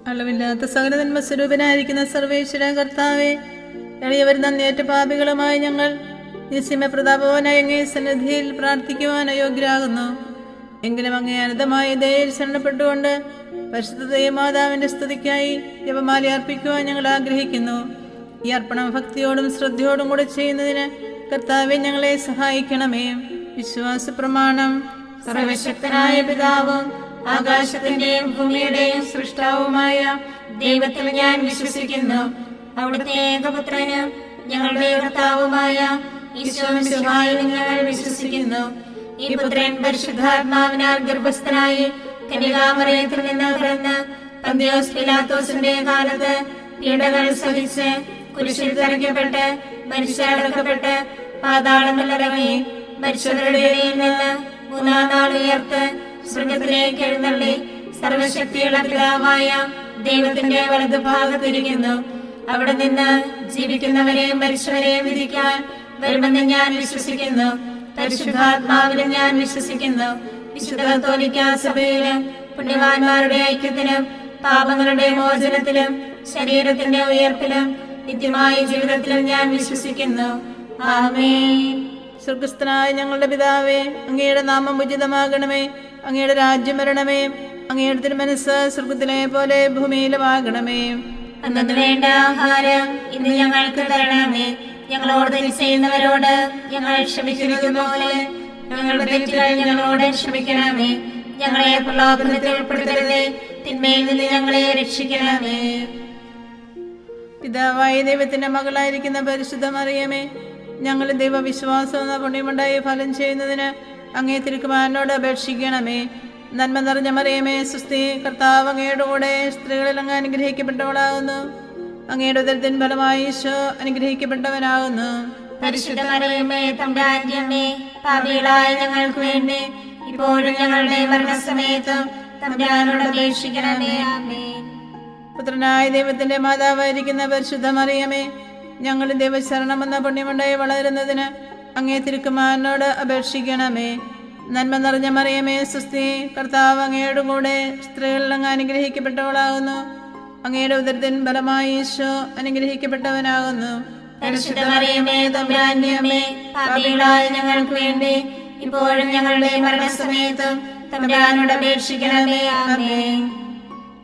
അളവില്ലാത്ത സകല നന്മസ്വരൂപനായിരിക്കുന്ന സർവേശ്വര കർത്താവെ, എളിയവർ നന്ദിയേറ്റ പാപികളുമായി ഞങ്ങൾ നിസ്യമ പ്രതാപവാനായ അങ്ങേ സന്നിധിയിൽ പ്രാർത്ഥിക്കുവാൻ അയോഗ്യരാകുന്നു. എങ്കിലും അങ്ങേ അനന്തമായ ദയയിൽ ശരണപ്പെട്ടുകൊണ്ട് പരിശുദ്ധ ദൈവമാതാവിന്റെ സ്തുതിക്കായി ജപമാല അർപ്പിക്കുവാൻ ഞങ്ങൾ ആഗ്രഹിക്കുന്നു. ഈ അർപ്പണം ഭക്തിയോടും ശ്രദ്ധയോടും കൂടെ ചെയ്യുന്നതിന് കർത്താവെ ഞങ്ങളെ സഹായിക്കണമേ. വിശ്വാസ പ്രമാണം. സർവശക്തനായ പിതാവും ആകാശത്തിന്റെയും ഭൂമിയുടെയും സൃഷ്ടാവുമായ ദൈവത്തിൽ ഞാൻ വിശ്വസിക്കുന്നു. അവിടുത്തെ ഏകപുത്രനും ഞങ്ങളുടെ കർത്താവുമായ ഈശോമിശിഹായിൽ ഞങ്ങൾ വിശ്വസിക്കുന്നു. ഈ പുത്രൻ പരിശുദ്ധാത്മാവിനാൽ ഗർഭസ്ഥനായി കന്യകാമറിയത്തിൽ നിന്ന് പിറന്ന് പന്തിയോസ് പിലാത്തോസിന്റെ കാലത്ത് പീഡകൾ സഹിച്ച് കുരിശിൽ തറയ്ക്കപ്പെട്ട് മരിച്ചടക്കപ്പെട്ട് പാതാളങ്ങളിലിറങ്ങി മരിച്ചവരുടെ ഇടയിൽ നിന്ന് മൂന്നാം നാൾ ഉയർത്ത് സ്വർഗത്തിലേക്ക് എഴുന്നള്ളി സർവശക്തിയുള്ള പിതാവായ ദൈവത്തിന്റെ വലതുഭാഗത്തിരിക്കുന്നു. അവിടെ നിന്ന് ജീവിക്കുന്നവരെയും മരിച്ചവരെയും വിധിക്കാൻ വരുമെന്ന് ഞാൻ വിശ്വസിക്കുന്നു. പരിശുദ്ധാത്മാവിലും ഞാൻ വിശ്വസിക്കുന്നു. വിശുദ്ധ കത്തോലിക്കാ സഭയിലും പുണ്യവാന്മാരുടെ ഐക്യത്തിലും പാപങ്ങളുടെ മോചനത്തിലും ശരീരത്തിന്റെ ഉയർപ്പിലും നിത്യമായ ജീവിതത്തിലും ഞാൻ വിശ്വസിക്കുന്നു. ആമേൻ. സ്വർഗസ്ഥനായ ഞങ്ങളുടെ പിതാവേ, അങ്ങയുടെ നാമം ഉചിതമാകണമേ. അങ്ങയുടെ രാജ്യം വരണമേ. അങ്ങയുടെ തിരുമനസ്സ് സ്വർഗത്തിലെ പോലെ ഭൂമിയിലുമാകണമേ. അന്നു വേണ്ട ആഹാരം ഇന്ന് ഞങ്ങൾക്ക് തരണമേ. ഞങ്ങളോട് തെറ്റ് ചെയ്യുന്നവരോട് ഞങ്ങൾ ക്ഷമിക്കുന്നത് പോലെ ഞങ്ങളുടെ തെറ്റുകൾ ഞങ്ങളോട് ക്ഷമിക്കണമേ. ഞങ്ങളെ പ്രലോഭനത്തിൽ ഉൾപ്പെടുത്തരുതേ, തിന്മയിൽ നിന്ന് ഞങ്ങളെ രക്ഷിക്കണമേ. പിതാവായ ദൈവത്തിന്റെ മകളായിരിക്കുന്ന പരിശുദ്ധ മറിയമേ, ഞങ്ങൾ ദൈവവിശ്വാസം എന്ന പുണ്യമുണ്ടായി ഫലം ചെയ്യുന്നതിന് അങ്ങേ തിരുക്കുമാരനോട് അപേക്ഷിക്കണമേ. നന്മ നിറഞ്ഞ മറിയമേ, സുസ്ഥി, കർത്താവ് അങ്ങയുടെ കൂടെ സ്ത്രീകളിൽ അങ്ങ് അനുഗ്രഹിക്കപ്പെട്ടവളാകുന്നു. അങ്ങയുടെ ഉദരത്തിൻ ഫലമായി ഈശോ അനുഗ്രഹിക്കപ്പെട്ടവനാകുന്നു. പരിശുദ്ധ മറിയമേ, തമ്പുരാന്റെ അമ്മേ, പാപികളായ ഞങ്ങൾക്ക് വേണ്ടി ഇപ്പോഴും ഞങ്ങളുടെ മരണസമയത്തും തമ്പുരാനോട് അപേക്ഷിക്കണമേ. ആമേൻ. പുത്രനായ ദൈവത്തിന്റെ മാതാവായിരിക്കുന്ന പരിശുദ്ധ മറിയമേ, ഞങ്ങൾ ദൈവശരണമെന്ന പുണ്യമുണ്ടായി വളരുന്നതിന് അങ്ങേ തിരുക്കുമാരനോട് അപേക്ഷിക്കണമേ. നന്മ നിറഞ്ഞ മറിയമേ, സുസ്ഥി, കർത്താവ് അങ്ങയുടെ കൂടെ സ്ത്രീകളിൽ അങ്ങ് അനുഗ്രഹിക്കപ്പെട്ടവളാകുന്നു. അങ്ങയുടെ ഉദരത്തിൻ ഫലമായി ഈശോ അനുഗ്രഹിക്കപ്പെട്ടവനാകുന്നു. പരിശുദ്ധ മറിയമേ, തമ്പുരാന്റെ അമ്മേ, പാപികളായ ഞങ്ങൾക്ക് വേണ്ടി ഇപ്പോഴും ഞങ്ങളുടെ മരണസമയത്തും തമ്പുരാനോട് അപേക്ഷിക്കണമേ. ആമേൻ.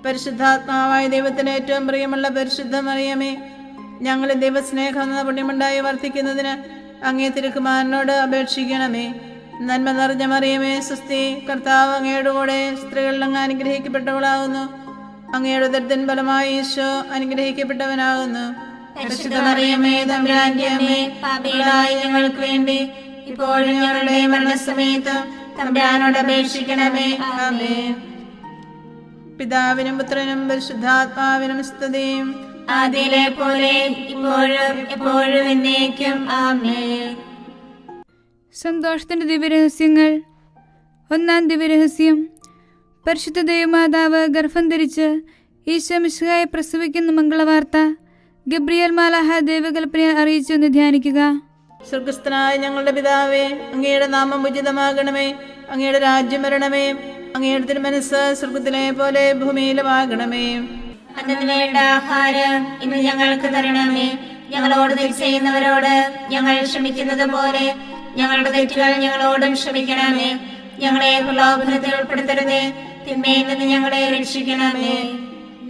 പരിശുദ്ധാത്മാവായ ദൈവത്തിന് ഏറ്റവും പ്രിയമുള്ള പരിശുദ്ധ മറിയമേ, ഞങ്ങൾ ദൈവസ്നേഹം എന്ന പുണ്യമുണ്ടായി വർദ്ധിക്കുന്നതിന് അങ്ങേ തിരുക്കുമാരനോട് അപേക്ഷിക്കണമേ. നന്മ നിറഞ്ഞ മറിയമേ, സുസ്ഥി, കർത്താവ് അങ്ങയുടെ കൂടെ സ്ത്രീകളിൽ അങ്ങ് അനുഗ്രഹിക്കപ്പെട്ടവളാകുന്നു. അങ്ങയുടെ ഉദരത്തിൻ ഫലമായി ഈശോ അനുഗ്രഹിക്കപ്പെട്ടവനാകുന്നു. പരിശുദ്ധ മറിയമേ, തമ്പുരാന്റെ അമ്മേ, പാപികളായ ഞങ്ങൾക്ക് വേണ്ടി ഇപ്പോഴും ഞങ്ങളുടെ മരണസമയത്തും തമ്പുരാനോട് അപേക്ഷിക്കണമേ. ആമേൻ. പിതാവിനും പുത്രനും പരിശുദ്ധാത്മാവിനും സ്തുതിയും ആദിയിലെ പോലെ ഇപ്പോഴും എപ്പോഴും എന്നേക്കും. ആമേൻ. സന്തോഷത്തിന്റെ ദിവ്യരഹസ്യങ്ങൾ. ഒന്നാം ദിവ്യരഹസ്യം, പരിശുദ്ധ ദൈവമാതാവ് ഗർഭം ധരിച്ച് ഈശോ മിശിഹായെ പ്രസവിക്കുന്ന മംഗളവാർത്ത ഗബ്രിയേൽ മാലാഹ ദൈവകൽപ്പനയെ അറിയിച്ചെന്ന് ധ്യാനിക്കുക. സ്വർഗസ്ഥനായ ഞങ്ങളുടെ പിതാവേ, അങ്ങയുടെ നാമം ഉചിതമാകണമേ. അങ്ങയുടെ രാജ്യം വരണമേ. അങ്ങയുടെ തിരുമനസ്സ് സ്വർഗത്തിലെ പോലെ ഭൂമിയിലുമാകണമേ. അന്നു വേണ്ട ആഹാരം ഇന്ന് ഞങ്ങൾക്ക് തരണമേ. ഞങ്ങളോട് തെറ്റ് ചെയ്യുന്നവരോട് ഞങ്ങൾ ക്ഷമിക്കുന്നത് പോലെ ഞങ്ങളുടെ തെറ്റുകൾ ഞങ്ങളോടും ക്ഷമിക്കണമേ. ഞങ്ങളെ പ്രലോഭനത്തിൽ ഉൾപ്പെടുത്തരുതേ, തിന്മയിൽ നിന്ന് ഞങ്ങളെ രക്ഷിക്കണമേ.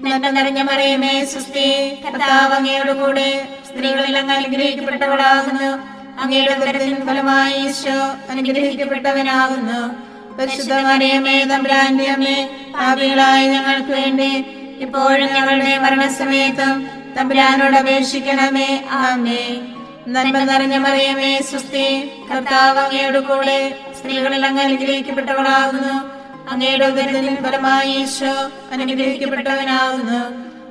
നന്മ നിറഞ്ഞ മറിയമേ, സുസ്ഥി, കർത്താവ് അങ്ങയുടെ കൂടെ സ്ത്രീകളിൽ അങ്ങ് അനുഗ്രഹിക്കപ്പെട്ടവളാകുന്നു. അങ്ങയുടെ ഉദരത്തിൻ ഫലമായി ഈശോ അനുഗ്രഹിക്കപ്പെട്ടവനാകുന്നു. പരിശുദ്ധ മറിയമേ, തമ്പുരാന്റെ അമ്മേ, പാപികളായ ഞങ്ങൾക്ക് വേണ്ടി ഇപ്പോഴും ഞങ്ങളുടെ മരണസമയത്തും തമ്പുരാനോട് അപേക്ഷിക്കണമേ. ആമേൻ. നന്മ നിറഞ്ഞ മറിയമേ, സുസ്ഥി, കർത്താവ് അങ്ങയുടെ കൂടെ സ്ത്രീകളിൽ അങ്ങ് അനുഗ്രഹിക്കപ്പെട്ടവളാകുന്നു. അങ്ങയുടെ ഉദരത്തിൻ ഫലമായി ഈശോ അനുഗ്രഹിക്കപ്പെട്ടവനാകുന്നു.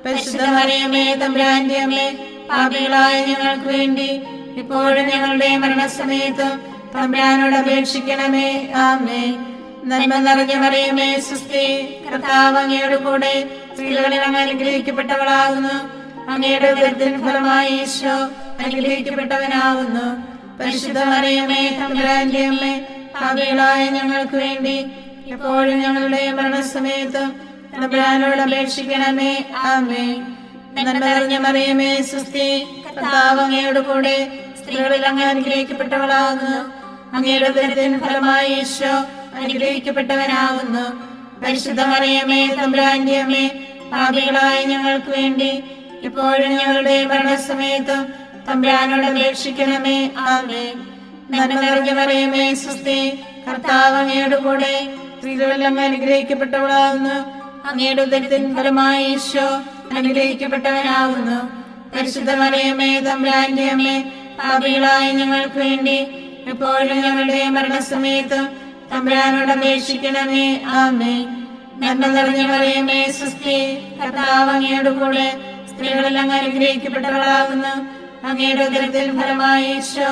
പരിശുദ്ധ മറിയമേ, തമ്പുരാന്റെ അമ്മേ, പാപികളായ ഞങ്ങൾക്ക് വേണ്ടി ഇപ്പോഴും ഞങ്ങളുടെ മരണസമയത്തും തമ്പുരാനോട് അപേക്ഷിക്കണമേ. ആമേൻ. നന്മ നിറഞ്ഞ മറിയമേ, സുസ്ഥി, കർത്താവ് അങ്ങയുടെ കൂടെ സ്ത്രീകളിൽ അങ്ങ് അനുഗ്രഹിക്കപ്പെട്ടവളാകുന്നു. അങ്ങയുടെ ഉദരത്തിൻ ഫലമായി ഈശോ അനുഗ്രഹിക്കപ്പെട്ടവനാകുന്നു. പരിശുദ്ധ മറിയമേ, തമ്പുരാന്റെ അമ്മേ, പാപികളായ ഞങ്ങൾക്ക് വേണ്ടി ഇപ്പോഴും ഞങ്ങളുടെ മരണസമയത്തും തമ്പുരാനോട് അപേക്ഷിക്കണമേ. ആമേൻ. നന്മ നിറഞ്ഞ മറിയമേ സുസ്തി, കർത്താവ് അങ്ങയോട് കൂടെ സ്ത്രീകളിൽ അങ്ങ് അനുഗ്രഹിക്കപ്പെട്ടവളാകുന്നു. അങ്ങയുടെ ഉദരത്തിൻ ഫലമായി ഈശോ അനുഗ്രഹിക്കപ്പെട്ടവനാകുന്നു. പരിശുദ്ധ മറിയമേ തമ്പുരാന്റെ അമ്മേ, പാപികളായ ഞങ്ങൾക്ക് വേണ്ടി ഇപ്പോഴും ഞങ്ങളുടെ മരണസമയത്തും തമ്പുരാനോട് അപേക്ഷിക്കണമേ. ആമേൻ. നന്മ നിറഞ്ഞ മറിയമേ സുസ്തി, കർത്താവ് അങ്ങയോട് കൂടെ സ്ത്രീകളിൽ അങ്ങ് അനുഗ്രഹിക്കപ്പെട്ടവളാകുന്നു. അങ്ങയുടെ ഉദരത്തിൻ ഫലമായി ഈശോ അനുഗ്രഹിക്കപ്പെട്ടവനാകുന്നു. പരിശുദ്ധ മറിയമേ തമ്പുരാന്റെ അമ്മേ, പാപികളായ ഞങ്ങൾക്ക് വേണ്ടി എപ്പോഴും ഞങ്ങളുടെ മരണസമയത്തും തമ്പുരാനോട് അപേക്ഷിക്കണമേ. ആമേൻ. നന്മ നിറഞ്ഞ മറിയമേ സുസ്തി, കർത്താവ് അങ്ങയോട് കൂടെ സ്ത്രീകളിൽ അങ്ങ് അനുഗ്രഹിക്കപ്പെട്ടവളാകുന്നു. അങ്ങയുടെ ഉദരത്തിൻ ഫലമായി ഈശോ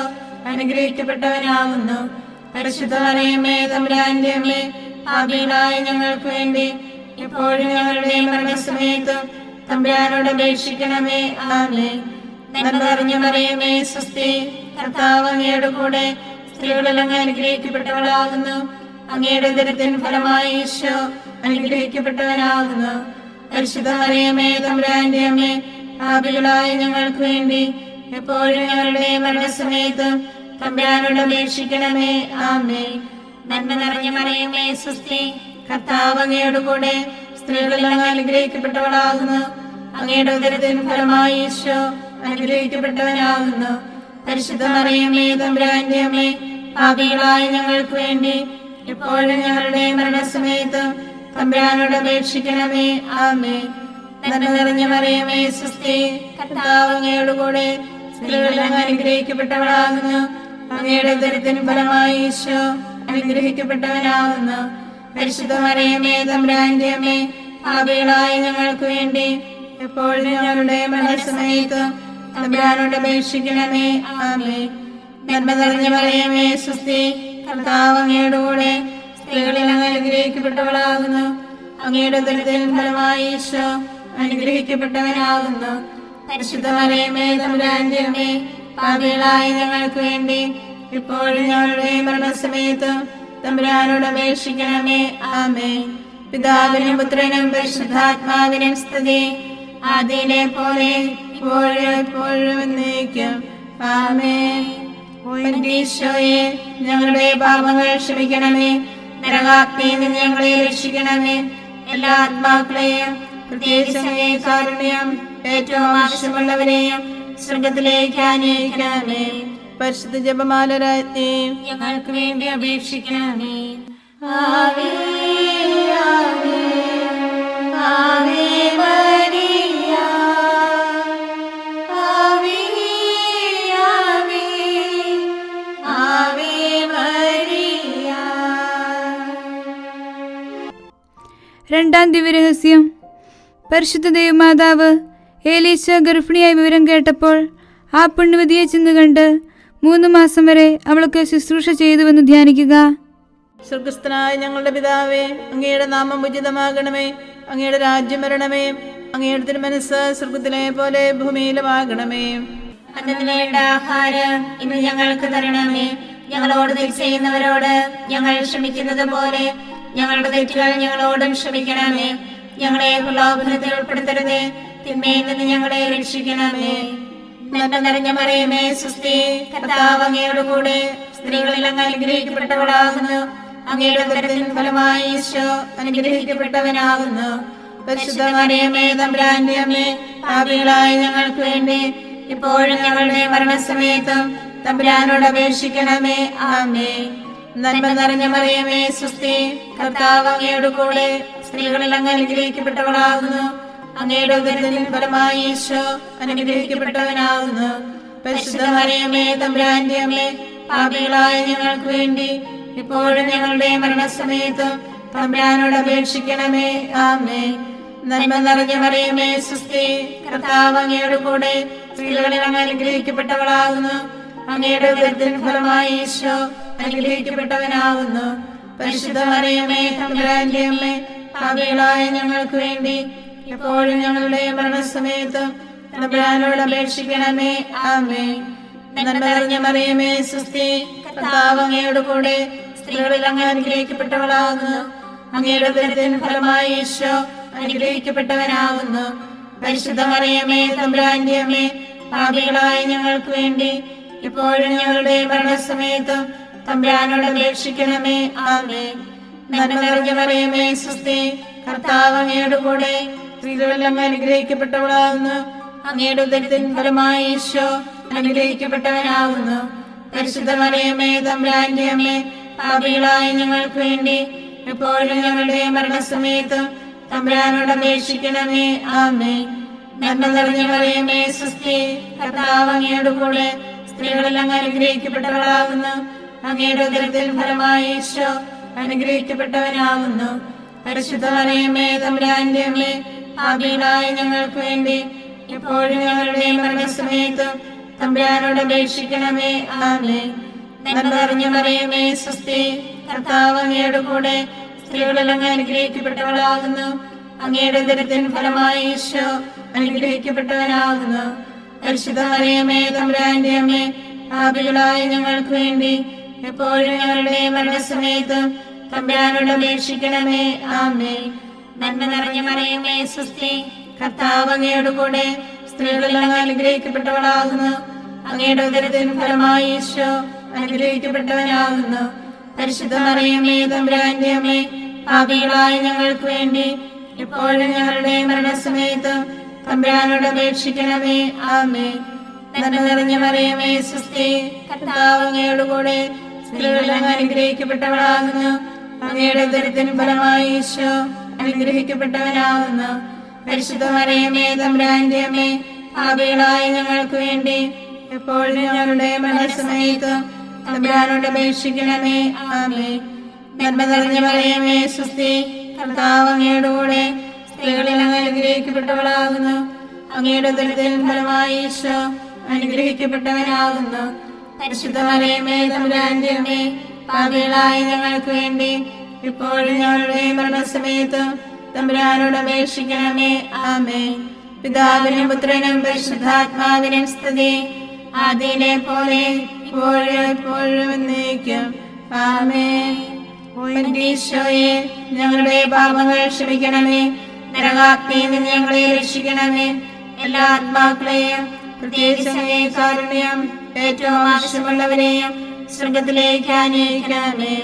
അനുഗ്രഹിക്കപ്പെട്ടവനാകുന്നു. പരിശുദ്ധ മറിയമേ തമ്പുരാന്റെ അമ്മേ, പാപികളായ ഞങ്ങൾക്ക് വേണ്ടി എപ്പോഴും ഞങ്ങളുടെ മരണസമയത്തും തമ്പുരാനോട് അപേക്ഷിക്കണമേ. ആമേൻ. നന്മ നിറഞ്ഞ മറിയമേ സുസ്തി, കർത്താവ് അങ്ങയോട് കൂടെ സ്ത്രീകളിൽ അങ്ങ് അനുഗ്രഹിക്കപ്പെട്ടവളാകുന്നു. അങ്ങയുടെ ഉദരത്തിൻ ഫലമായി ഈശോ അനുഗ്രഹിക്കപ്പെട്ടവനാകുന്നു. പരിശുദ്ധ മറിയമേ തമ്പുരാന്റെ അമ്മേ, പാപികളായ ഞങ്ങൾക്ക് വേണ്ടി എപ്പോഴും ഞങ്ങളുടെ മരണസമയത്തും തമ്പുരാനോട് അപേക്ഷിക്കണമേ. ആമേൻ. നന്മ നിറഞ്ഞ മറിയമേ സുസ്തി, കർത്താവ് അങ്ങയോട് കൂടെ സ്ത്രീകളിൽ അങ്ങ് അനുഗ്രഹിക്കപ്പെട്ടവളാകുന്നു. അങ്ങയുടെ ഉദരത്തിൻ ഫലമായി ഈശോ അനുഗ്രഹിക്കപ്പെട്ടവനാകുന്നു. പരിശുദ്ധ മറിയമേ തമ്പുരാന്റെ അമ്മേ, പാപികളായ ഞങ്ങൾക്ക് വേണ്ടി എപ്പോഴും ഞങ്ങളുടെ മരണസമയത്തും തമ്പുരാനോട് അപേക്ഷിക്കണമേ. ആമേൻ. നന്മ നിറഞ്ഞ മറിയമേ സുസ്തി, കർത്താവ് അങ്ങയോട് കൂടെ സ്ത്രീകളിൽ അങ്ങ് അനുഗ്രഹിക്കപ്പെട്ടവളാകുന്നു. അങ്ങയുടെ ഉദരത്തിൻ ഫലമായി ഈശോ അനുഗ്രഹിക്കപ്പെട്ടവനാകുന്നു. പരിശുദ്ധ മറിയമേ തമ്പുരാന്റെ അമ്മേ, പാപികളായ ഞങ്ങൾക്ക് വേണ്ടി എപ്പോഴും ഞങ്ങളുടെ മരണസമയത്തും തമ്പുരാനോട് അപേക്ഷിക്കണമേ. ആമേൻ. നന്മ നിറഞ്ഞ മറിയമേ സുസ്തി, കർത്താവ് അങ്ങയോട് കൂടെ സ്ത്രീകളിൽ അങ്ങ് അനുഗ്രഹിക്കപ്പെട്ടവളാകുന്നു. അങ്ങയുടെ ഉദരത്തിൻ ഫലമായി ഈശോ അനുഗ്രഹിക്കപ്പെട്ടവനാകുന്നു. പരിശുദ്ധ മറിയമേ തമ്പുരാന്റെ അമ്മേ, പാപികളായ ഞങ്ങൾക്ക് വേണ്ടി ഇപ്പോഴും ഞങ്ങളുടെ മരണസമയത്തും തമ്പുരാനോട് അപേക്ഷിക്കണമേ. ആമേൻ. പിതാവിനും പുത്രനും പരിശുദ്ധാത്മാവിനും സ്തുതി, ആദിയിലെ പോലെ ഇപ്പോഴും എപ്പോഴും എന്നേക്കും. ആമേൻ. ഈശോയെ, ഞങ്ങളുടെ പാപങ്ങൾ ക്ഷമിക്കണമേ. നരകാഗ്നിയിൽ നിന്ന് ഞങ്ങളെ രക്ഷിക്കണമേ. എല്ലാ ആത്മാക്കളെയും പ്രത്യേകിച്ച് അങ്ങേ കാരുണ്യം ഏറ്റവും ആവശ്യമുള്ളവരെയും സ്വർഗത്തിലേക്ക് ആനയിക്കണമേ. പരിശുദ്ധ ജപമാല രാജ്ഞി, ഞങ്ങൾക്ക് വേണ്ടി അപേക്ഷിക്കണമേ. ആവേ ആവേ ആവേ മരിയ, ആവേ ആവേ ആവേ മരിയ. രണ്ടാം ദിവ്യരഹസ്യം. പരിശുദ്ധ ദൈവമാതാവ് ഏലീശ ഗർഭിണിയായ വിവരം കേട്ടപ്പോൾ ആ പുണ്യവതിയെ ചെന്ന് കണ്ട് 3 മാസം വരെ അവൾക്ക് ശുശ്രൂഷ ചെയ്തുവെന്ന് ധ്യാനിക്കുക. സ്വർഗസ്ഥനായ ഞങ്ങളുടെ പിതാവേ, അങ്ങയുടെ നാമം ഉചിതമാകണമേ. അങ്ങയുടെ രാജ്യം വരണമേ. അങ്ങയുടെ തിരുമനസ്സ് സ്വർഗത്തിലെ പോലെ ഭൂമിയിലുമാകണമേ. അന്നത്തിന് വേണ്ട ആഹാരം ഇന്ന് ഞങ്ങൾക്ക് തരണമേ. ഞങ്ങളോട് തെറ്റ് ചെയ്യുന്നവരോട് ഞങ്ങൾ ക്ഷമിക്കുന്നത് പോലെ ഞങ്ങളുടെ തെറ്റുകൾ ഞങ്ങളോടും ക്ഷമിക്കണമേ. ഞങ്ങളെ പ്രലോഭനത്തിൽ ഉൾപ്പെടുത്തരുതേ, തിന്മയിൽ നിന്ന് ഞങ്ങളെ രക്ഷിക്കണമേ. നന്മ നിറഞ്ഞ മറിയമേ സുസ്തി, കർത്താവ് അങ്ങയോട് കൂടെ സ്ത്രീകളിൽ അങ്ങ് അനുഗ്രഹിക്കപ്പെട്ടവളാകുന്നു. അങ്ങയുടെ ഉദരത്തിൻ ഫലമായി ഈശോ അനുഗ്രഹിക്കപ്പെട്ടവനാകുന്നു. പരിശുദ്ധ മറിയമേ തമ്പുരാന്റെ അമ്മേ, പാപികളായ ഞങ്ങൾക്ക് വേണ്ടി ഇപ്പോഴും ഞങ്ങളുടെ മരണസമയത്തും തമ്പുരാനോട് അപേക്ഷിക്കണമേ. ആമേൻ. നന്മ നിറഞ്ഞ മറിയമേ സുസ്തി, കർത്താവ് അങ്ങയോട് കൂടെ സ്ത്രീകളിൽ അങ്ങ് അനുഗ്രഹിക്കപ്പെട്ടവളാകുന്നു. അങ്ങയുടെ ഉദരത്തിൻ ഫലമായി ഈശോ അനുഗ്രഹിക്കപ്പെട്ടവനാകുന്നു. പരിശുദ്ധ മറിയമേ തമ്പുരാന്റെ അമ്മേ, പാപികളായ ഞങ്ങൾക്ക് വേണ്ടി ഇപ്പോഴും ഞങ്ങളുടെ മരണസമയത്തും തമ്പുരാനോട് അപേക്ഷിക്കണമേ. ആമേൻ. നന്മ നിറഞ്ഞ മറിയമേ സുസ്തി, കർത്താവ് അങ്ങയോട് കൂടെ സ്ത്രീകളിൽ അങ്ങ് അനുഗ്രഹിക്കപ്പെട്ടവളാകുന്നു. അങ്ങയുടെ ഉദരത്തിൻ ഫലമായി ഈശോ അനുഗ്രഹിക്കപ്പെട്ടവനാകുന്നു. പരിശുദ്ധ മറിയമേ തമ്പുരാന്റെ അമ്മേ, പാപികളായ ഞങ്ങൾക്ക് വേണ്ടി ഇപ്പോഴും ഞങ്ങളുടെ മരണസമയത്തും തമ്പുരാനോട് അപേക്ഷിക്കണമേ. ആമേൻ. നന്മ നിറഞ്ഞ മറിയമേ സുസ്തി, കർത്താവ് അങ്ങയോട് കൂടെ സ്ത്രീകളിൽ അങ്ങ് അനുഗ്രഹിക്കപ്പെട്ടവളാകുന്നു. അങ്ങയുടെ ഉദരത്തിൻ ഫലമായി ഈശോ അനുഗ്രഹിക്കപ്പെട്ടവനാകുന്നു. പരിശുദ്ധ മറിയമേ തമ്പുരാന്റെ അമ്മേ, പാപികളായ ഞങ്ങൾക്ക് വേണ്ടി ഇപ്പോഴും ഞങ്ങളുടെ മരണസമയത്തും തമ്പുരാനോട് അപേക്ഷിക്കണമേ. ആമേൻ. നന്മ നിറഞ്ഞ മറിയമേ സ്വസ്തി, കർത്താവ് അങ്ങയുടെ കൂടെ സ്ത്രീകളിൽ അങ്ങ് അനുഗ്രഹിക്കപ്പെട്ടവളാകുന്നു. അങ്ങയുടെ ഉദരത്തിൻ ഫലമായി ഈശോ അനുഗ്രഹിക്കപ്പെട്ടവനാകുന്നു. പരിശുദ്ധ മറിയമേ തമ്പുരാന്റെ അമ്മേ, പാപികളായ ഞങ്ങൾക്ക് വേണ്ടി എപ്പോഴും ഞങ്ങളുടെ മരണസമയത്തും തമ്പുരാനോട് അപേക്ഷിക്കണമേ. ആമേൻ. നന്മ നിറഞ്ഞ മറിയമേ സ്വസ്തി, കർത്താവ് അങ്ങയുടെ കൂടെ സ്ത്രീകളിൽ അങ്ങ് അനുഗ്രഹിക്കപ്പെട്ടവളാകുന്നു. അങ്ങയുടെ ഉദരത്തിൻ ഫലമായി ഈശോ അനുഗ്രഹിക്കപ്പെട്ടവനാകുന്നു. പരിശുദ്ധ മറിയമേ തമ്പുരാന്റെ അമ്മേ, പാപികളായ ഞങ്ങൾക്ക് വേണ്ടി എപ്പോഴും ഞങ്ങളുടെ മരണസമയത്തും തമ്പുരാനോട് അപേക്ഷിക്കണമേ. ആമേൻ. നന്മ നിറഞ്ഞ മറിയമേ സ്വസ്തി, കർത്താവ് അങ്ങയുടെ കൂടെ സ്ത്രീകളിൽ അങ്ങ് അനുഗ്രഹിക്കപ്പെട്ടവളാകുന്നു. അങ്ങയുടെ ഉദരത്തിൻ ഫലമായി ഈശോ അനുഗ്രഹിക്കപ്പെട്ടവനാകുന്നു. പരിശുദ്ധ മറിയമേ തമ്പുരാന്റെ അമ്മേ, പാപികളായ ഞങ്ങൾക്ക് വേണ്ടി എപ്പോഴും ഞങ്ങളുടെ മരണസമയത്തും തമ്പുരാനോട് അപേക്ഷിക്കണമേ. ആമേൻ. നന്മ നിറഞ്ഞ മറിയമേ സ്വസ്തി, കർത്താവ് അങ്ങയുടെ കൂടെ സ്ത്രീകളിൽ അങ്ങ് അനുഗ്രഹിക്കപ്പെട്ടവളാകുന്നു. അങ്ങയുടെ ഉദരത്തിൻ ഫലമായി ഈശോ അനുഗ്രഹിക്കപ്പെട്ടവനാകുന്നു. പരിശുദ്ധ മറിയമേ തമ്പുരാന്റെ അമ്മേ, പാപികളായ ഞങ്ങൾക്ക് വേണ്ടി എപ്പോഴും ഞങ്ങളുടെ മരണസമയത്തും തമ്പുരാനോട് അപേക്ഷിക്കണമേ. ആമേൻ. നന്മ നിറഞ്ഞ മറിയമേ സ്വസ്തി, കർത്താവ് അങ്ങയുടെ കൂടെ സ്ത്രീകളിൽ അങ്ങ് അനുഗ്രഹിക്കപ്പെട്ടവളാകുന്നു. അങ്ങയുടെ ഉദരത്തിൻ ഫലമായി ഈശോ അനുഗ്രഹിക്കപ്പെട്ടവനാകുന്നു. പരിശുദ്ധ മറിയമേ തമ്പുരാന്റെ അമ്മേ, പാപികളായ ഞങ്ങൾക്ക് വേണ്ടി എപ്പോഴും ഞങ്ങളുടെ മരണസമയത്തും തമ്പുരാനോട് അപേക്ഷിക്കണമേ. ആമേൻ. നന്മ നിറഞ്ഞ മറിയമേ സ്വസ്തി, കർത്താവ് അങ്ങയുടെ കൂടെ സ്ത്രീകളിൽ അങ്ങ് അനുഗ്രഹിക്കപ്പെട്ടവളാകുന്നു. അങ്ങയുടെ ഉദരത്തിൻ ഫലമായി ഈശോ അനുഗ്രഹിക്കപ്പെട്ടവനാകുന്നു. പരിശുദ്ധ മറിയമേ തമ്പുരാന്റെ അമ്മേ, പാപികളായ ഞങ്ങൾക്ക് വേണ്ടി ഇപ്പോഴും ഞങ്ങളുടെ മരണസമയത്തും തമ്പുരാനോട് അപേക്ഷിക്കണമേ. ആമേൻ. പിതാവിനും പുത്രനും പരിശുദ്ധാത്മാവിനും സ്തുതി, ആദിയിലെ പോലെ ഇപ്പോഴും എപ്പോഴും എന്നേക്കും. ആമേൻ. ഈശോയെ, ഞങ്ങളുടെ പാപങ്ങൾ ക്ഷമിക്കണമേ. നരകാഗ്നിയിൽ നിന്ന് ഞങ്ങളെ രക്ഷിക്കണമേ. എല്ലാ ആത്മാക്കളെയും പ്രത്യേകിച്ച് കാരുണ്യം ഏറ്റവും ആവശ്യമുള്ളവരെയും സ്വർഗത്തിലേക്ക് ആനയിക്കണമേ.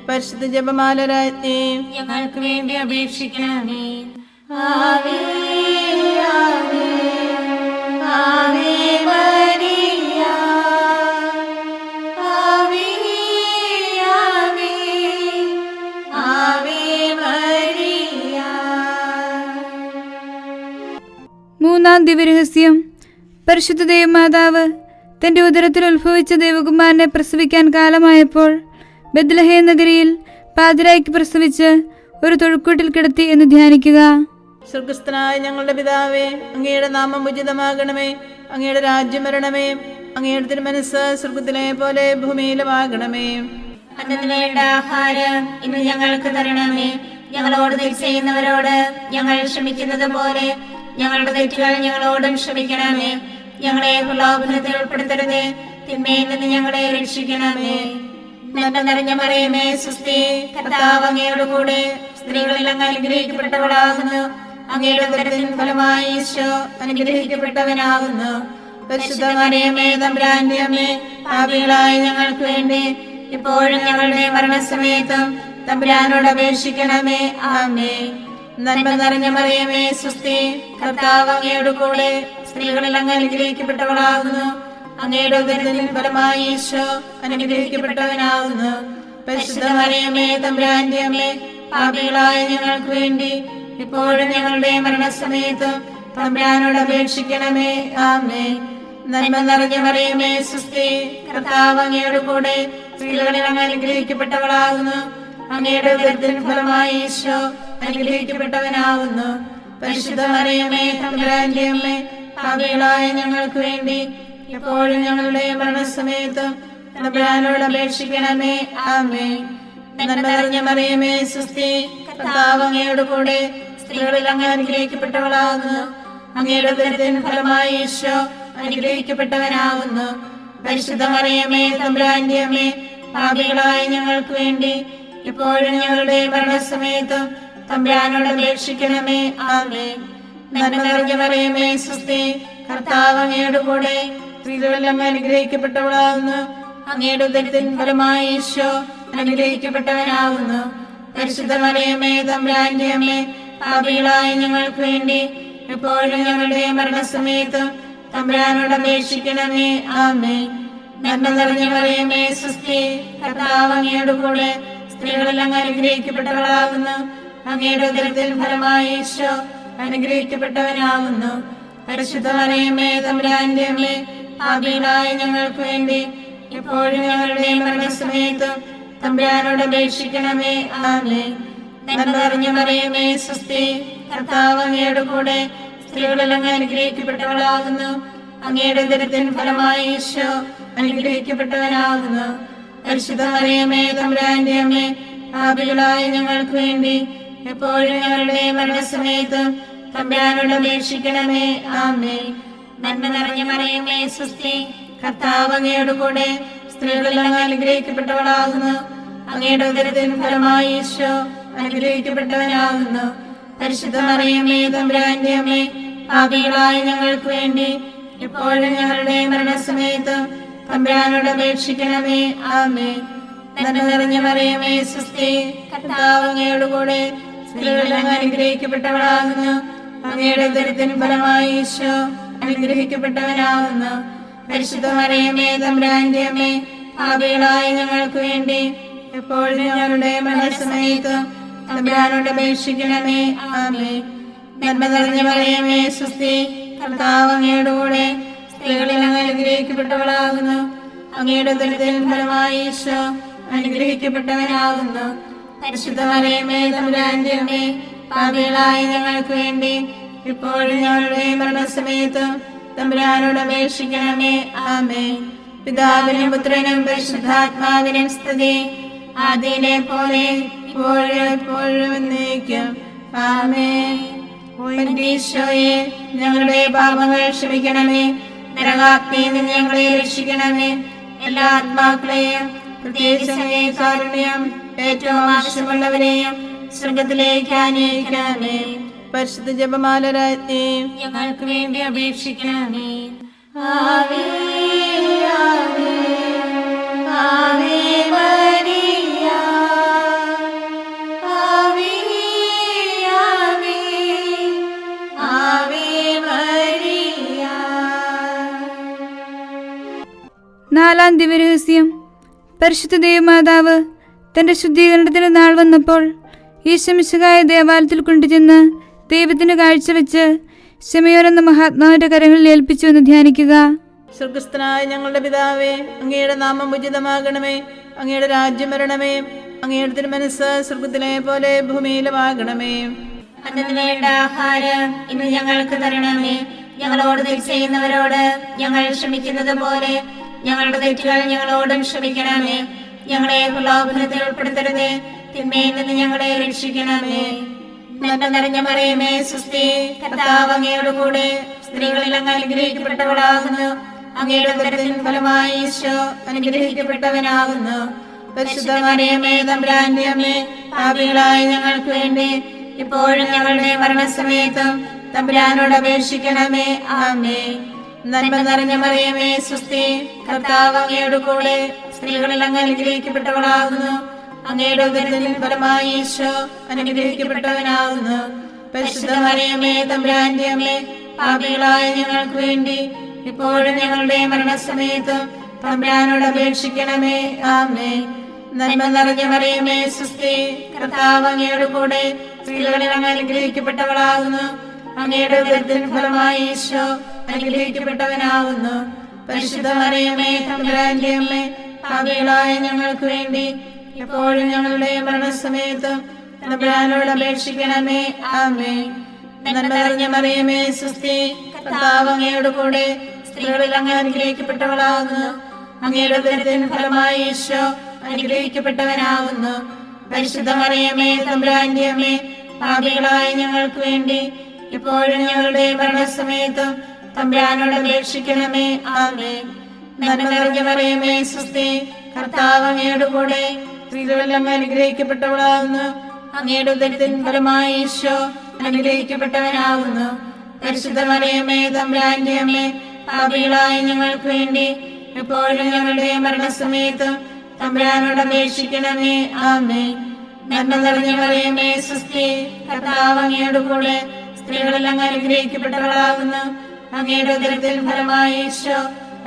പരിശുദ്ധ ജപമാല രാജ്ഞി, ഞങ്ങൾക്ക് വേണ്ടി അപേക്ഷിക്കണമേ. ആവേ ആവേ ആവേ മരിയ, ആവേ ആവേ ആവേ മരിയ. മൂന്നാം ദിവ്യരഹസ്യം. പരിശുദ്ധ ദൈവമാതാവ് തന്റെ ഉദരത്തിൽ ഉത്ഭവിച്ച ദേവകുമാരനെ പ്രസവിക്കാൻ കാലമായപ്പോൾ ബെത്ലഹേം നഗരിയിൽ പാതിരായ്ക്ക് പ്രസവിച്ച് ഒരു തൊഴുക്കൂട്ടിൽ കിടത്തി എന്ന് ധ്യാനിക്കുക. സ്വർഗസ്ഥനായ ഞങ്ങളുടെ പിതാവേ, അങ്ങയുടെ നാമം ഉചിതമാകണമേ. അങ്ങയുടെ രാജ്യം വരണമേ. അങ്ങയുടെ തിരുമനസ്സ് സ്വർഗത്തിലെ പോലെ ഭൂമിയിലുമാകണമേ. അന്നു വേണ്ട ആഹാരം ഇന്ന് ഞങ്ങൾക്ക് തരണമേ. ഞങ്ങളോട് തെറ്റ് ചെയ്യുന്നവരോട് ഞങ്ങൾ ക്ഷമിക്കുന്നത് പോലെ ഞങ്ങളുടെ തെറ്റുകൾ ഞങ്ങളോടും ക്ഷമിക്കണമേ. ഞങ്ങളെ പ്രലോഭനത്തിൽ ഉൾപ്പെടുത്തരുതേ, തിന്മയിൽ നിന്ന് ഞങ്ങളെ രക്ഷിക്കണമേ. നന്മ നിറഞ്ഞ മറിയമേ സ്വസ്തി, കർത്താവ് അങ്ങയുടെ കൂടെ സ്ത്രീകളിൽ അങ്ങ് അനുഗ്രഹിക്കപ്പെട്ടവളാകുന്നു. അങ്ങയുടെ ഉദരത്തിൻ ഫലമായി ഈശോ അനുഗ്രഹിക്കപ്പെട്ടവനാകുന്നു. പരിശുദ്ധ മറിയമേ തമ്പുരാന്റെ അമ്മേ, പാപികളായ ഞങ്ങൾക്ക് വേണ്ടി ഇപ്പോഴും ഞങ്ങളുടെ മരണസമയത്തും തമ്പുരാനോട് അപേക്ഷിക്കണമേ. ആമേൻ. നന്മ നിറഞ്ഞ മറിയമേ സ്വസ്തി, കർത്താവ് അങ്ങയുടെ കൂടെ സ്ത്രീകളിൽ അങ്ങ് അനുഗ്രഹിക്കപ്പെട്ടവളാകുന്നു. അങ്ങയുടെ ഉദരത്തിൻ ഫലമായി ഈശോ അനുഗ്രഹിക്കപ്പെട്ടവനാകുന്നു. പരിശുദ്ധ മറിയമേ തമ്പുരാന്റെ അമ്മേ, പാപികളായ ഞങ്ങൾക്ക് വേണ്ടി ഇപ്പോഴും ഞങ്ങളുടെ മരണസമയത്തും തമ്പുരാനോട് അപേക്ഷിക്കണമേ. ആമേൻ. നന്മ നിറഞ്ഞ മറിയമേ സ്വസ്തി, കർത്താവ് അങ്ങയുടെ കൂടെ സ്ത്രീകളിൽ അങ്ങ് അനുഗ്രഹിക്കപ്പെട്ടവളാകുന്നു. അങ്ങയുടെ ഉദരത്തിൻ ഫലമായി ഈശോ അനുഗ്രഹിക്കപ്പെട്ടവനാകുന്നു. പരിശുദ്ധ മറിയമേ തമ്പുരാന്റെ അമ്മേ, പാപികളായ ഞങ്ങൾക്ക് വേണ്ടി എപ്പോഴും ഞങ്ങളുടെ മരണസമയത്തും തമ്പുരാനോട് അപേക്ഷിക്കണമേ. ആമേൻ. നന്മ നിറഞ്ഞ മറിയമേ സ്വസ്തി, കർത്താവ് അങ്ങയുടെ കൂടെ സ്ത്രീകളിൽ അങ്ങ് അനുഗ്രഹിക്കപ്പെട്ടവളാകുന്നു. അങ്ങയുടെ ഉദരത്തിൻ ഫലമായി ഈശോ അനുഗ്രഹിക്കപ്പെട്ടവനാകുന്നു. പരിശുദ്ധ മറിയമേ തമ്പുരാന്റെ അമ്മേ, പാപികളായ ഞങ്ങൾക്ക് വേണ്ടി ഇപ്പോഴും ഞങ്ങളുടെ മരണസമയത്തും തമ്പുരാനോട് അപേക്ഷിക്കണമേ. ആമേൻ. നന്മ നിറഞ്ഞ മറിയമേ സ്വസ്തി, കർത്താവ് അങ്ങയുടെ കൂടെ, സ്ത്രീകളിൽ അങ്ങ് അനുഗ്രഹിക്കപ്പെട്ടവളാകുന്നു. അങ്ങയുടെ ഉദരത്തിൻ ഫലമായി ഈശോ അനുഗ്രഹിക്കപ്പെട്ടവനാകുന്നു. പരിശുദ്ധ മറിയമേ തമ്പുരാന്റെ അമ്മേ, പാപികളായ ഞങ്ങൾക്ക് വേണ്ടി എപ്പോഴും ഞങ്ങളുടെ മരണസമയത്ത് തമ്പുരാനോട് അപേക്ഷിക്കണമേ. ആമേൻ. നന്മ നിറഞ്ഞ മറിയമേ സ്വസ്തി, കർത്താവ് അങ്ങയുടെ കൂടെ, സ്ത്രീകളിൽ അങ്ങ് അനുഗ്രഹിക്കപ്പെട്ടവളാകുന്നു. അങ്ങയുടെ ഉദരത്തിൻ ഫലമായി ഈശോ അനുഗ്രഹിക്കപ്പെട്ടവനാകുന്നു. പരിശുദ്ധ മറിയമേ തമ്പുരാന്റെ അമ്മേ, പാപികളായ ഞങ്ങൾക്ക് വേണ്ടി എപ്പോഴും ഞങ്ങളുടെ മരണസമയത്ത് തമ്പുരാനോട് അപേക്ഷിക്കണമേ. ആമേൻ. നന്മ നിറഞ്ഞ മറിയമേ സ്വസ്തി, കർത്താവ് അങ്ങയുടെ കൂടെ, സ്ത്രീകളിൽ അങ്ങ് അനുഗ്രഹിക്കപ്പെട്ടവളാകുന്നു. അങ്ങയുടെ ഉദരത്തിൻ ഫലമായി ഈശോ അനുഗ്രഹിക്കപ്പെട്ടവനാകുന്നു. പരിശുദ്ധ മറിയമേ തമ്പുരാന്റെ അമ്മേ, പാപികളായ ഞങ്ങൾക്ക് വേണ്ടി എപ്പോഴും ഞങ്ങളുടെ മരണസമയത്ത് തമ്പുരാനോട് അപേക്ഷിക്കണമേ. ആമേൻ. നന്മ നിറഞ്ഞ മറിയമേ സ്വസ്തി, കർത്താവ് അങ്ങയുടെ കൂടെ, സ്ത്രീകളിൽ അങ്ങ് അനുഗ്രഹിക്കപ്പെട്ടവളാകുന്നു. അങ്ങയുടെ ഉദരത്തിൻ ഫലമായി ഈശോ അനുഗ്രഹിക്കപ്പെട്ടവനാകുന്നു. പരിശുദ്ധ മറിയമേ തമ്പുരാന്റെ അമ്മേ, പാപികളായ ഞങ്ങൾക്ക് വേണ്ടി എപ്പോഴും ഞങ്ങളുടെ മരണസമയത്ത് തമ്പുരാനോട് അപേക്ഷിക്കണമേ. ആമേൻ. നന്മ നിറഞ്ഞ മറിയമേ സ്വസ്തി, കർത്താവ് അങ്ങയുടെ കൂടെ, സ്ത്രീകളിൽ അങ്ങ് അനുഗ്രഹിക്കപ്പെട്ടവളാകുന്നു. അങ്ങയുടെ ഉദരത്തിൻ ഫലമായി ഈശോ അനുഗ്രഹിക്കപ്പെട്ടവനാകുന്നു. പരിശുദ്ധ മറിയമേ തമ്പുരാന്റെ അമ്മേ, പാപികളായ ഞങ്ങൾക്ക് വേണ്ടി എപ്പോഴും ഞങ്ങളുടെ മരണസമയത്ത് തമ്പുരാനോട് അപേക്ഷിക്കണമേ. ആമേൻ. നന്മ നിറഞ്ഞ മറിയമേ സ്വസ്തി, കർത്താവ് അങ്ങയുടെ കൂടെ, സ്ത്രീകളിൽ അങ്ങ് അനുഗ്രഹിക്കപ്പെട്ടവളാകുന്നു. അങ്ങയുടെ ഉദരത്തിൻ ഫലമായി ഈശോ അനുഗ്രഹിക്കപ്പെട്ടവനാകുന്നു. പരിശുദ്ധ മറിയമേ തമ്പുരാന്റെ അമ്മേ, പാപികളായ ഞങ്ങൾക്ക് വേണ്ടി ഇപ്പോഴും ഞങ്ങളുടെ മരണസമയത്ത് തമ്പുരാനോട് അപേക്ഷിക്കണമേ. ആമേൻ. പിതാവിനും പുത്രനും പരിശുദ്ധാത്മാവിനും സ്തുതി, ആദിയിലെ പോലെ ഇപ്പോഴും എപ്പോഴും എന്നേക്കും. ആമേൻ. ഈശോയെ, ഞങ്ങളുടെ പാപങ്ങൾ ക്ഷമിക്കണമേ. നരകാഗ്നിയിൽ നിന്ന് ഞങ്ങളെ രക്ഷിക്കണമേ. എല്ലാ ആത്മാക്കളെയും, പ്രത്യേകിച്ച് കാരുണ്യം ഏറ്റവും ആവശ്യമുള്ളവരെയും സ്വർഗത്തിലേക്ക് ആനയിക്കണമേ. പരിശുദ്ധ ജപമാല രാജ്ഞി, ഞങ്ങൾക്ക് വേണ്ടി അപേക്ഷിക്കണമേ. ആവേ ആവേ ആവേ മരിയ, ആവേ ആവേ ആവേ മരിയ. നാലാം ദിവ്യരഹസ്യം. പരിശുദ്ധ ദൈവമാതാവ് തന്റെ ശുദ്ധീകരണത്തിന്റെ നാൾ വന്നപ്പോൾ ഈശോമിശിഹായ ദേവാലയത്തിൽ കൊണ്ടുചെന്ന് ദൈവത്തിന് കാഴ്ചവെച്ച് ശമയോൻ എന്ന മഹാത്മാവിന്റെ കരങ്ങളിൽ ഏൽപ്പിച്ചു എന്ന് ധ്യാനിക്കുക. സ്വർഗസ്ഥനായ ഞങ്ങളുടെ പിതാവേ, അങ്ങയുടെ നാമം ഉചിതമാകണമേ. അങ്ങയുടെ രാജ്യം വരണമേ. അങ്ങയുടെ തിരുമനസ്സ് സ്വർഗത്തിലെ പോലെ ഭൂമിയിലുമാകണമേ. അന്നത്തിന് വേണ്ട ആഹാരം ഇന്ന് ഞങ്ങൾക്ക് തരണമേ. ഞങ്ങളോട് തെറ്റ് ചെയ്യുന്നവരോട് ഞങ്ങൾ ക്ഷമിക്കുന്നത് പോലെ ഞങ്ങളുടെ തെറ്റുകൾ ഞങ്ങളോടും ക്ഷമിക്കണമേ. ഞങ്ങളെ പ്രലോഭനത്തിൽ ഉൾപ്പെടുത്തരുതേ, തിന്മയിൽ നിന്ന് ഞങ്ങളെ രക്ഷിക്കണമേ. നന്മ നിറഞ്ഞ മറിയമേ സ്വസ്തി, കർത്താവ് അങ്ങയുടെ കൂടെ, സ്ത്രീകളിൽ അങ്ങ് അനുഗ്രഹിക്കപ്പെട്ടവളാകുന്നു. അങ്ങയുടെ ഉദരത്തിൻ ഫലമായി ഈശോ അനുഗ്രഹിക്കപ്പെട്ടവനാകുന്നു. പരിശുദ്ധ മറിയമേ തമ്പുരാന്റെ അമ്മേ, പാപികളായ ഞങ്ങൾക്ക് വേണ്ടി ഇപ്പോഴും ഞങ്ങളുടെ മരണസമയത്തും തമ്പുരാനോട് അപേക്ഷിക്കണമേ. ആമേൻ. നന്മ നിറഞ്ഞ മറിയമേ സ്വസ്തി, കർത്താവ് അങ്ങയുടെ കൂടെ, സ്ത്രീകളിൽ അങ്ങ് അനുഗ്രഹിക്കപ്പെട്ടവളാകുന്നു. അങ്ങയുടെ ഉദരത്തിൻ ഫലമായി ഈശോ അനുഗ്രഹിക്കപ്പെട്ടവനാകുന്നു. പരിശുദ്ധ മറിയമേ തമ്പുരാന്റെ അമ്മേ, പാപികളായ ഞങ്ങൾക്ക് വേണ്ടി ഇപ്പോഴും ഞങ്ങളുടെ മരണസമയത്തും തമ്പുരാനോട് അപേക്ഷിക്കണമേ. ആമേൻ. നന്മ നിറഞ്ഞ മറിയമേ സ്വസ്തി, കർത്താവ് അങ്ങയുടെ കൂടെ, സ്ത്രീകളിൽ അങ്ങ് അനുഗ്രഹിക്കപ്പെട്ടവളാകുന്നു. അങ്ങയുടെ ഉദരത്തിൻ ഫലമായി ഈശോ അനുഗ്രഹിക്കപ്പെട്ടവനാകുന്നു. പരിശുദ്ധ മറിയമേ തമ്പുരാന്റെ അമ്മേ, പാപികളായ ഞങ്ങൾക്ക് വേണ്ടി എപ്പോഴും ഞങ്ങളുടെ മരണസമയത്തും തമ്പുരാനോട് അപേക്ഷിക്കണമേ. ആമേൻ. നന്മ നിറഞ്ഞ മറിയമേ സ്വസ്തി, കർത്താവ് അങ്ങയുടെ കൂടെ, സ്ത്രീകളിൽ അങ്ങ് അനുഗ്രഹിക്കപ്പെട്ടവളാകുന്നു. അങ്ങയുടെ ഉദരത്തിൻ ഫലമായി ഈശോ അനുഗ്രഹിക്കപ്പെട്ടവനാകുന്നു. പരിശുദ്ധ മറിയമേ തമ്പുരാന്റെ അമ്മേ, പാപികളായ ഞങ്ങൾക്ക് വേണ്ടി ഇപ്പോഴും ഞങ്ങളുടെ മരണസമയത്തും തമ്പുരാനോട് അപേക്ഷിക്കണമേ. ആമേൻ. നന്മ നിറഞ്ഞ മറിയമേ സ്വസ്തി, കർത്താവ് അങ്ങയുടെ കൂടെ, സ്ത്രീകളിൽ അങ്ങ് അനുഗ്രഹിക്കപ്പെട്ടവളാകുന്നു. അങ്ങയുടെ ഉദരത്തിൻ ഫലമായി ഈശോ അനുഗ്രഹിക്കപ്പെട്ടവനാകുന്നു. പരിശുദ്ധ മറിയമേ തമ്പുരാന്റെ അമ്മേ, പാപികളായ ഞങ്ങൾക്ക് വേണ്ടി എപ്പോഴും ഞങ്ങളുടെ മരണസമയത്തും തമ്പുരാനോട് അപേക്ഷിക്കണമേ. ആമേൻ. നന്മ നിറഞ്ഞ മറിയമേ സ്വസ്തി, കർത്താവ് അങ്ങയുടെ കൂടെ സ്ത്രീകളിൽ അങ്ങ് അനുഗ്രഹിക്കപ്പെട്ടവളാകുന്നു. അങ്ങയുടെ ഉദരത്തിൻ ഫലമായി ഈശോ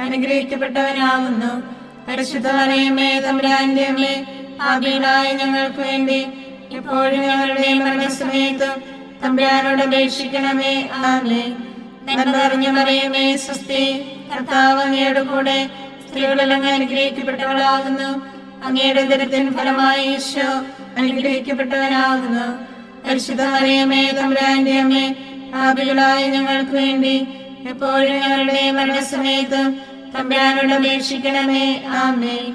അനുഗ്രഹിക്കപ്പെട്ടവനാകുന്നു. പരിശുദ്ധ മറിയമേ തമ്പുരാന്റെ അമ്മേ, പാപികളായ ഞങ്ങൾക്ക് വേണ്ടി എപ്പോഴും ഞങ്ങളുടെ മരണസമയത്തും തമ്പുരാനോട് അപേക്ഷിക്കണമേ. ആമേൻ. നന്മ നിറഞ്ഞ മറിയമേ സ്വസ്തി, കർത്താവ് അങ്ങയുടെ കൂടെ സ്ത്രീകളിൽ അങ്ങ് അനുഗ്രഹിക്കപ്പെട്ടവളാകുന്നു. അങ്ങയുടെ ഉദരത്തിൻ ഫലമായി ഈശോ അനുഗ്രഹിക്കപ്പെട്ടവനാകുന്നു. പരിശുദ്ധ മറിയമേ തമ്പുരാന്റെ അമ്മേ, പാപികളായ ഞങ്ങൾക്ക് വേണ്ടി എപ്പോഴും ഞങ്ങളുടെ മരണസമയത്തും തമ്പുരാനോട് അപേക്ഷിക്കണമേ. ആമേൻ.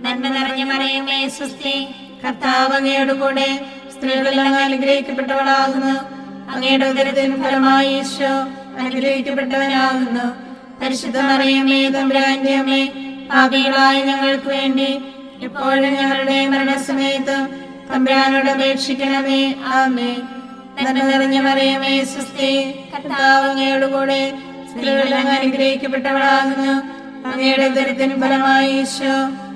നന്മ നിറഞ്ഞ മറിയമേ സ്വസ്തി, കർത്താവ് അങ്ങയുടെ കൂടെ സ്ത്രീകളിൽ അങ്ങ് അനുഗ്രഹിക്കപ്പെട്ടവളാകുന്നു. അങ്ങയുടെ ഉദരത്തിൻ ഫലമായി ഈശോ അനുഗ്രഹിക്കപ്പെട്ടവനാകുന്നു. പരിശുദ്ധ മറിയമേ തമ്പുരാന്റെ അമ്മേ, പാപികളായ ഞങ്ങൾക്ക് വേണ്ടി എപ്പോഴും ഞങ്ങളുടെ മരണസമയത്തും തമ്പുരാനോട് അപേക്ഷിക്കണമേ. ആമേൻ. നന്മ നിറഞ്ഞ മറിയമേ സ്വസ്തി, കർത്താവ് അങ്ങയുടെ കൂടെ സ്ത്രീകളിൽ അങ്ങ് അനുഗ്രഹിക്കപ്പെട്ടവളാകുന്നു. അങ്ങയുടെ ഉദരത്തിൻ ഫലമായി ഈശോ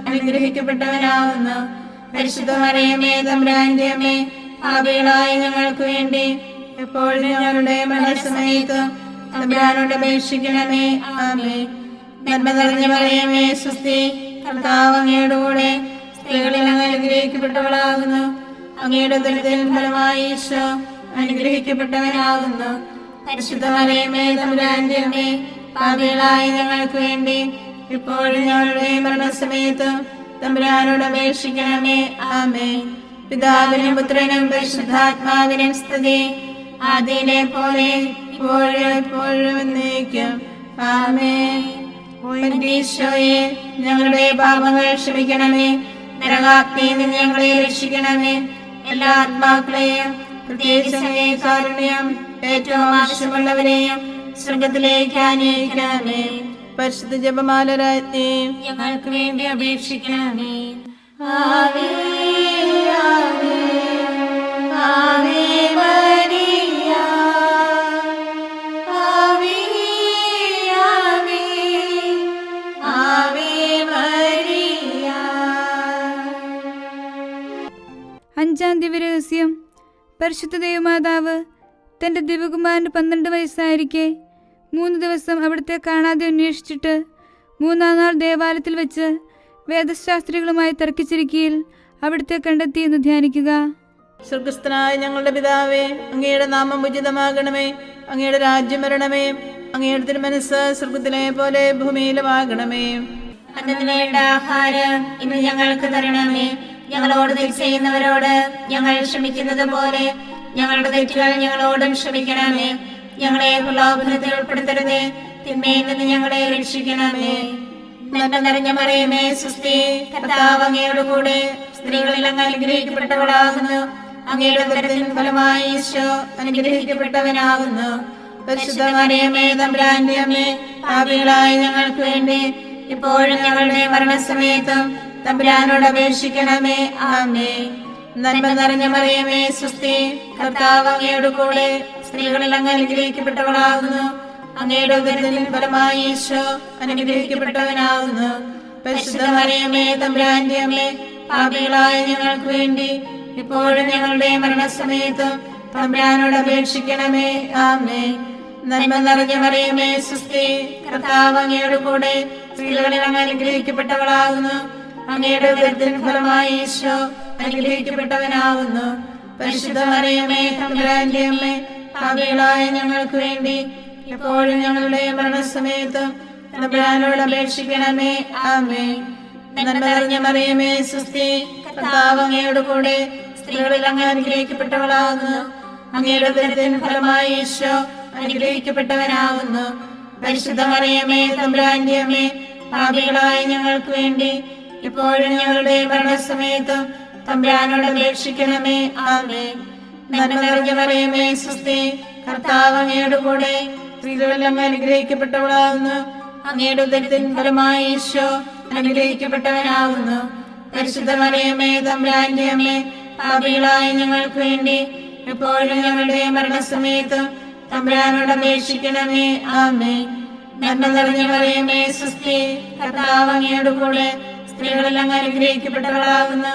അനുഗ്രഹിക്കപ്പെട്ടവനാകുന്നു. പരിശുദ്ധ മറിയമേ തമ്പുരാന്റെ അമ്മേ, പാപികളായ ഞങ്ങൾക്ക് വേണ്ടി എപ്പോഴും ഞങ്ങളുടെ മരണസമയത്തും തമ്പുരാനോട് അപേക്ഷിക്കണമേ. ആമേൻ. നന്മ നിറഞ്ഞ മറിയമേ സ്വസ്തി, കർത്താവ് അങ്ങയുടെ കൂടെ സ്ത്രീകളിൽ അങ്ങ് അനുഗ്രഹിക്കപ്പെട്ടവളാകുന്നു. അങ്ങയുടെ ഉദരത്തിൻ ഫലമായി ഈശോ അനുഗ്രഹിക്കപ്പെട്ടവനാകുന്നു. പരിശുദ്ധ മറിയമേ തമ്പുരാന്റെ അമ്മേ, പാപികളായ ഞങ്ങൾക്ക് വേണ്ടി ഇപ്പോഴും ഞങ്ങളുടെ മരണസമയത്തും തമ്പുരാനോട് അപേക്ഷിക്കണമേ. ആമേൻ. പിതാവിനും പുത്രനും പരിശുദ്ധാത്മാവിനും സ്തുതി, ആദിയിലെ പോലെ ഇപ്പോഴും എപ്പോഴും എന്നേക്കും. ആമേൻ. ഈശോയെ, ഞങ്ങളുടെ പാപങ്ങൾ ക്ഷമിക്കണമേ. നരകാഗ്നിയിൽ നിന്ന് ഞങ്ങളെ രക്ഷിക്കണമേ. എല്ലാ ആത്മാക്കളെയും പ്രത്യേകിച്ച് കാരുണ്യം ഏറ്റവും ആവശ്യമുള്ളവരെയും സ്വർഗത്തിലേക്ക് ആനയിക്കണമേ. പരിശുദ്ധ ജപമാല രാജ്ഞി ഞങ്ങൾക്ക് വേണ്ടി അപേക്ഷിക്കണമേ. ആവേ ആവേ ആവേ മരിയ, ആവേ ആവേ ആവേ മരിയ. അഞ്ചാം ദിവ്യരഹസ്യം. പരിശുദ്ധ ദൈവമാതാവ് തൻ്റെ ദിവകുമാരന് 12 വയസ്സായിരിക്കെ 3 ദിവസം അവിടുത്തെ കാണാതെ അന്വേഷിച്ചിട്ട് 3-ാം നാൾ ദേവാലയത്തിൽ വെച്ച് വേദശാസ്ത്രികളുമായി തർക്കിച്ചിരിക്കയിൽ അവിടുത്തെ കണ്ടെത്തി എന്ന് ധ്യാനിക്കുക. സ്വർഗസ്ഥനായ ഞങ്ങളുടെ പിതാവേ, അങ്ങയുടെ നാമം ഉചിതമാകണമേ. അങ്ങയുടെ രാജ്യം വരണമേ. അങ്ങയുടെ തിരുമനസ്സ് സ്വർഗത്തിലെ പോലെ ഭൂമിയിലുമാകണമേ. അന്നു വേണ്ട ആഹാരം ഇന്ന് ഞങ്ങൾക്ക് തരണമേ. ഞങ്ങളോട് തെറ്റ് ചെയ്യുന്നവരോട് ഞങ്ങൾ ക്ഷമിക്കുന്നത് പോലെ ഞങ്ങളുടെ തെറ്റുകൾ ഞങ്ങളോടും ക്ഷമിക്കണമേ. ഞങ്ങളെ പ്രലോഭനത്തിൽ ഉൾപ്പെടുത്തരുതേ, തിന്മയിൽ നിന്ന് ഞങ്ങളെ രക്ഷിക്കണമേ. നന്മ നിറഞ്ഞ മറിയമേ സ്വസ്തി, കർത്താവ് അങ്ങയുടെ കൂടെ സ്ത്രീകളിൽ അങ്ങ് അനുഗ്രഹിക്കപ്പെട്ടവളാകുന്നു. അങ്ങയുടെ ഉദരത്തിൻ ഫലമായി ഈശോ അനുഗ്രഹിക്കപ്പെട്ടവനാകുന്നു. പരിശുദ്ധ മറിയമേ തമ്പുരാന്റെ അമ്മേ, പാപികളായ ഞങ്ങൾക്ക് വേണ്ടി ഇപ്പോഴും ഞങ്ങളുടെ മരണസമയത്തും തമ്പുരാനോട് അപേക്ഷിക്കണമേ. ആമേൻ. നന്മ നിറഞ്ഞ മറിയമേ സ്വസ്തി, കർത്താവ് അങ്ങയുടെ കൂടെ സ്ത്രീകളിൽ അങ്ങ് അനുഗ്രഹിക്കപ്പെട്ടവളാകുന്നു. അങ്ങയുടെ ഉദരത്തിൻ ഫലമായി ഈശോ അനുഗ്രഹിക്കപ്പെട്ടവനാകുന്നു. പരിശുദ്ധ മറിയമേ തമ്പുരാന്റെ അമ്മേ, പാപികളായ ഞങ്ങൾക്ക് വേണ്ടി ഇപ്പോഴും ഞങ്ങളുടെ മരണസമയത്തും തമ്പുരാനോട് അപേക്ഷിക്കണമേ. ആമേൻ. നന്മ നിറഞ്ഞ മറിയമേ സ്വസ്തി, കർത്താവ് അങ്ങയുടെ കൂടെ സ്ത്രീകളിൽ അങ്ങ് അനുഗ്രഹിക്കപ്പെട്ടവളാകുന്നു. അങ്ങയുടെ ഉദരത്തിൻ ഫലമായി ഈശോ അനുഗ്രഹിക്കപ്പെട്ടവനാകുന്നു. പരിശുദ്ധ മറിയമേ തമ്പുരാന്റെ അമ്മേ, പാപികളായ ഞങ്ങൾക്ക് വേണ്ടി എപ്പോഴും ഞങ്ങളുടെ മരണസമയത്തും തമ്പുരാനോട് അപേക്ഷിക്കണമേ. ആമേൻ. നന്മ നിറഞ്ഞ മറിയമേ സ്വസ്തി, കർത്താവ് അങ്ങയുടെ കൂടെ സ്ത്രീകളിൽ അങ്ങ് അനുഗ്രഹിക്കപ്പെട്ടവളാകുന്നു. അങ്ങയുടെ ഉദരത്തിൻ ഫലമായി ഈശോ അനുഗ്രഹിക്കപ്പെട്ടവനാകുന്നു. പരിശുദ്ധ മറിയമേ തമ്പുരാന്റെ അമ്മേ, പാപികളായ ഞങ്ങൾക്ക് വേണ്ടി ഇപ്പോഴും ഞങ്ങളുടെ മരണസമയത്തും തമ്പുരാനോട് അപേക്ഷിക്കണമേ. ആമേൻ. നന്മ നിറഞ്ഞ മറിയമേ സ്വസ്തി, കർത്താവ് അങ്ങയുടെ കൂടെ സ്ത്രീകളിൽ അങ്ങ് അനുഗ്രഹിക്കപ്പെട്ടവളാകുന്നു. അങ്ങയുടെ ഉദരത്തിൻ ഫലമായി ഈശോ അനുഗ്രഹിക്കപ്പെട്ടവനാകുന്നു. പരിശുദ്ധ മറിയമേ തമ്പുരാന്റെ അമ്മേ, പാപികളായ ഞങ്ങൾക്ക് വേണ്ടി എപ്പോഴും ഞങ്ങളുടെ മരണസമയത്ത് തമ്പുരാനോട് അപേക്ഷിക്കണമേ. ആമേൻ. നന്മ നിറഞ്ഞ മറിയമേ, സ്വസ്തി, കർത്താവ് അങ്ങയുടെ കൂടെ സ്ത്രീകളെല്ലാം അനുഗ്രഹിക്കപ്പെട്ടവളാകുന്നു.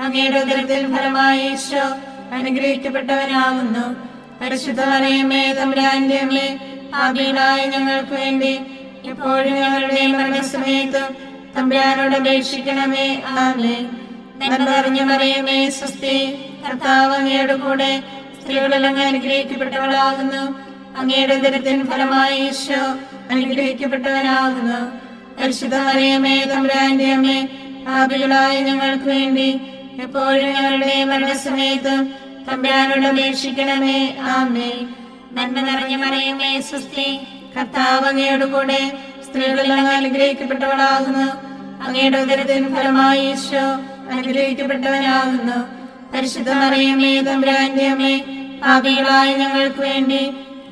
അങ്ങയുടെ ഉദരത്തിൻ ഫലമായി ഈശോ അനുഗ്രഹിക്കപ്പെട്ടവനാകുന്നു. പരിശുദ്ധ മറിയമേ, തമ്പുരാന്റെ അമ്മേ, പാപികളായ ഞങ്ങൾക്ക് വേണ്ടി എപ്പോഴും ഞങ്ങളുടെ മരണസമയത്ത് തമ്പുരാനോട് അപേക്ഷിക്കണമേ. ആമേൻ. നന്മ നിറഞ്ഞ മറിയമേ, സ്വസ്തി, കർത്താവ് അങ്ങയുടെ കൂടെ സ്ത്രീകളെല്ലാം അനുഗ്രഹിക്കപ്പെട്ടവളാകുന്നു. അങ്ങയുടെ ഉദരത്തിൻ ഫലമായി ഈശോ അനുഗ്രഹിക്കപ്പെട്ടവനാകുന്നു. പരിശുദ്ധ മറിയമേ, തമ്പുരാന്റെ അമ്മേ, പാപികളായ ഞങ്ങൾക്ക് വേണ്ടി എപ്പോഴും ഞങ്ങളുടെ മരണസമയത്ത് തമ്പുരാനോട് അപേക്ഷിക്കണമേ. ആമേൻ. നന്മ നിറഞ്ഞ മറിയമേ, സ്വസ്തി, കർത്താവ് അങ്ങയുടെ കൂടെ സ്ത്രീകളെല്ലാം അനുഗ്രഹിക്കപ്പെട്ടവളാകുന്നു. അങ്ങയുടെ ഉദരത്തിൻ ഫലമായി ഈശോ അനുഗ്രഹിക്കപ്പെട്ടവനാകുന്നു. പരിശുദ്ധ മറിയമേ, തമ്പുരാന്റെ അമ്മേ, പാപികളായ ഞങ്ങൾക്ക് വേണ്ടി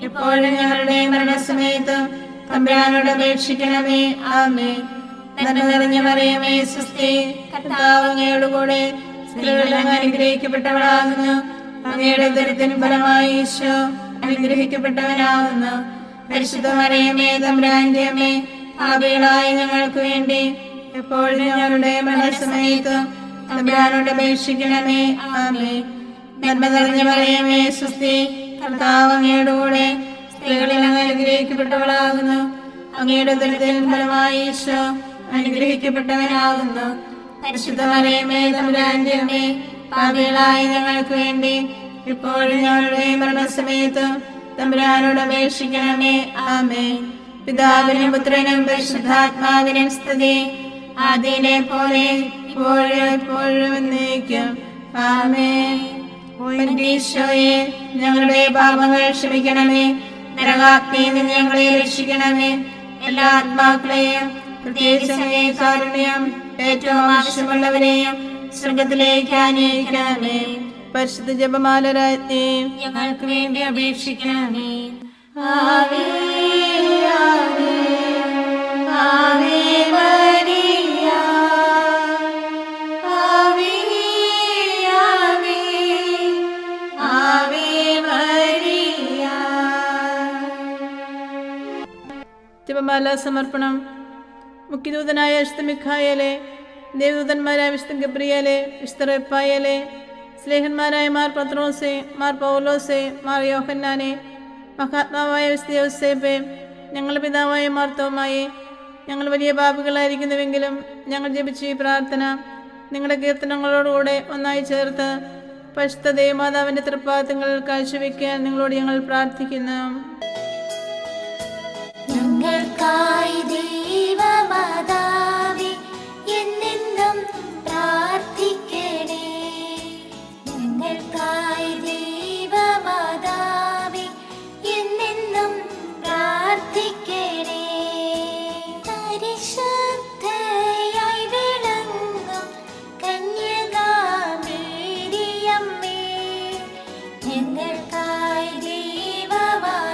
എപ്പോഴും ഞങ്ങളുടെ മരണസമയത്ത് തമ്പുരാനോട് അപേക്ഷിക്കണമേ. ആമേൻ. നന്മ നിറഞ്ഞ മറിയമേ, സ്വസ്തി, കർത്താവ് അങ്ങയുടെ കൂടെ സ്ത്രീകളെല്ലാം അനുഗ്രഹിക്കപ്പെട്ടവളാകുന്നു. അങ്ങയുടെ ഉദരത്തിൻ ഫലമായി ഈശോ അനുഗ്രഹിക്കപ്പെട്ടവനാകുന്നു. പരിശുദ്ധ മറിയമേ, തമ്പുരാന്റെ അമ്മേ, പാപികളായ ഞങ്ങൾക്ക് വേണ്ടി എപ്പോഴും ഞങ്ങളുടെ മരണസമയത്ത് തമ്പുരാനോട് അപേക്ഷിക്കണമേ. ആമേൻ. നന്മ നിറഞ്ഞ മറിയമേ, സ്വസ്തി, കർത്താവ് അങ്ങയുടെ കൂടെ സ്ത്രീകളെല്ലാം അനുഗ്രഹിക്കപ്പെട്ടവളാകുന്നു. അങ്ങയുടെ ഉദരത്തിൻ ഫലമായി ഈശോ അനുഗ്രഹിക്കപ്പെട്ടവനാകുന്നു. പരിശുദ്ധ മറിയമേ, തമ്പുരാന്റെ അമ്മേ, പാപികളായ ഞങ്ങൾക്ക് വേണ്ടി ഇപ്പോഴും ഞങ്ങളുടെ മരണസമയത്ത് തമ്പുരാനോട് അപേക്ഷിക്കണമേ. ആമേൻ. പിതാവിനും പുത്രനും പരിശുദ്ധാത്മാവിനും സ്തുതി, ആദിയിലെ പോലെ ഇപ്പോഴും എപ്പോഴും എന്നേക്കും. ആമേൻ. ഈശോയെ, ഞങ്ങളുടെ പാപങ്ങൾ ക്ഷമിക്കണമേ. നരകാഗ്നിയിൽ നിന്ന് ഞങ്ങളെ രക്ഷിക്കണമേ. എല്ലാ ആത്മാക്കളെയും പ്രത്യേകിച്ച് അങ്ങേ കാരുണ്യം ഏറ്റവും ആവശ്യമുള്ളവരെയും സ്വർഗത്തിലേക്ക് ആനയിക്കണമേ. പരിശുദ്ധ ജപമാല രാജ്ഞി, ഞങ്ങൾക്ക് വേണ്ടി അപേക്ഷിക്കണമേ. ആവേ ആവേ ആവേ മരിയ, ആവേ ആവേ ആവേ മരിയ. ജപമാല സമർപ്പണം. മുഖ്യദൂതനായ വിശുദ്ധ മിഖായേലെ, ദേവദൂതന്മാരായ വിശുദ്ധ ഗബ്രിയേലെ, വിശുദ്ധ റഫായേലെ, സ്ലേഹന്മാരായ മാർ പത്രോസെ, മാർ പൗലോസെ, മാർ യോഹന്നാനെ, മഹാത്മാവായ വിശുദ്ധ യോസേപ്പെ, ഞങ്ങളുടെ പിതാവായ മാർ തോമായെ, ഞങ്ങൾ വലിയ പാപികളായിരിക്കുന്നുവെങ്കിലും ഞങ്ങൾ ജപിച്ച ഈ പ്രാർത്ഥന നിങ്ങളുടെ കീർത്തനങ്ങളോടുകൂടെ ഒന്നായി ചേർത്ത് പരിശുദ്ധ ദേവമാതാവിൻ്റെ തൃപ്പാദങ്ങളിൽ കാഴ്ചവെക്കാൻ നിങ്ങളോട് ഞങ്ങൾ പ്രാർത്ഥിക്കുന്നു. ഞങ്ങൾക്കായി ദൈവമാതാവേ എന്നെന്നും പ്രാർത്ഥിക്കണേ. ഞങ്ങൾക്കായി ദൈവമാതാവേ എന്നെന്നും പ്രാർത്ഥിക്കണേ. പരിശുദ്ധയായി വിളങ്ങും കന്യകാമേരിയമ്മേ, ഞങ്ങൾക്കായി ദൈവമാതാവേ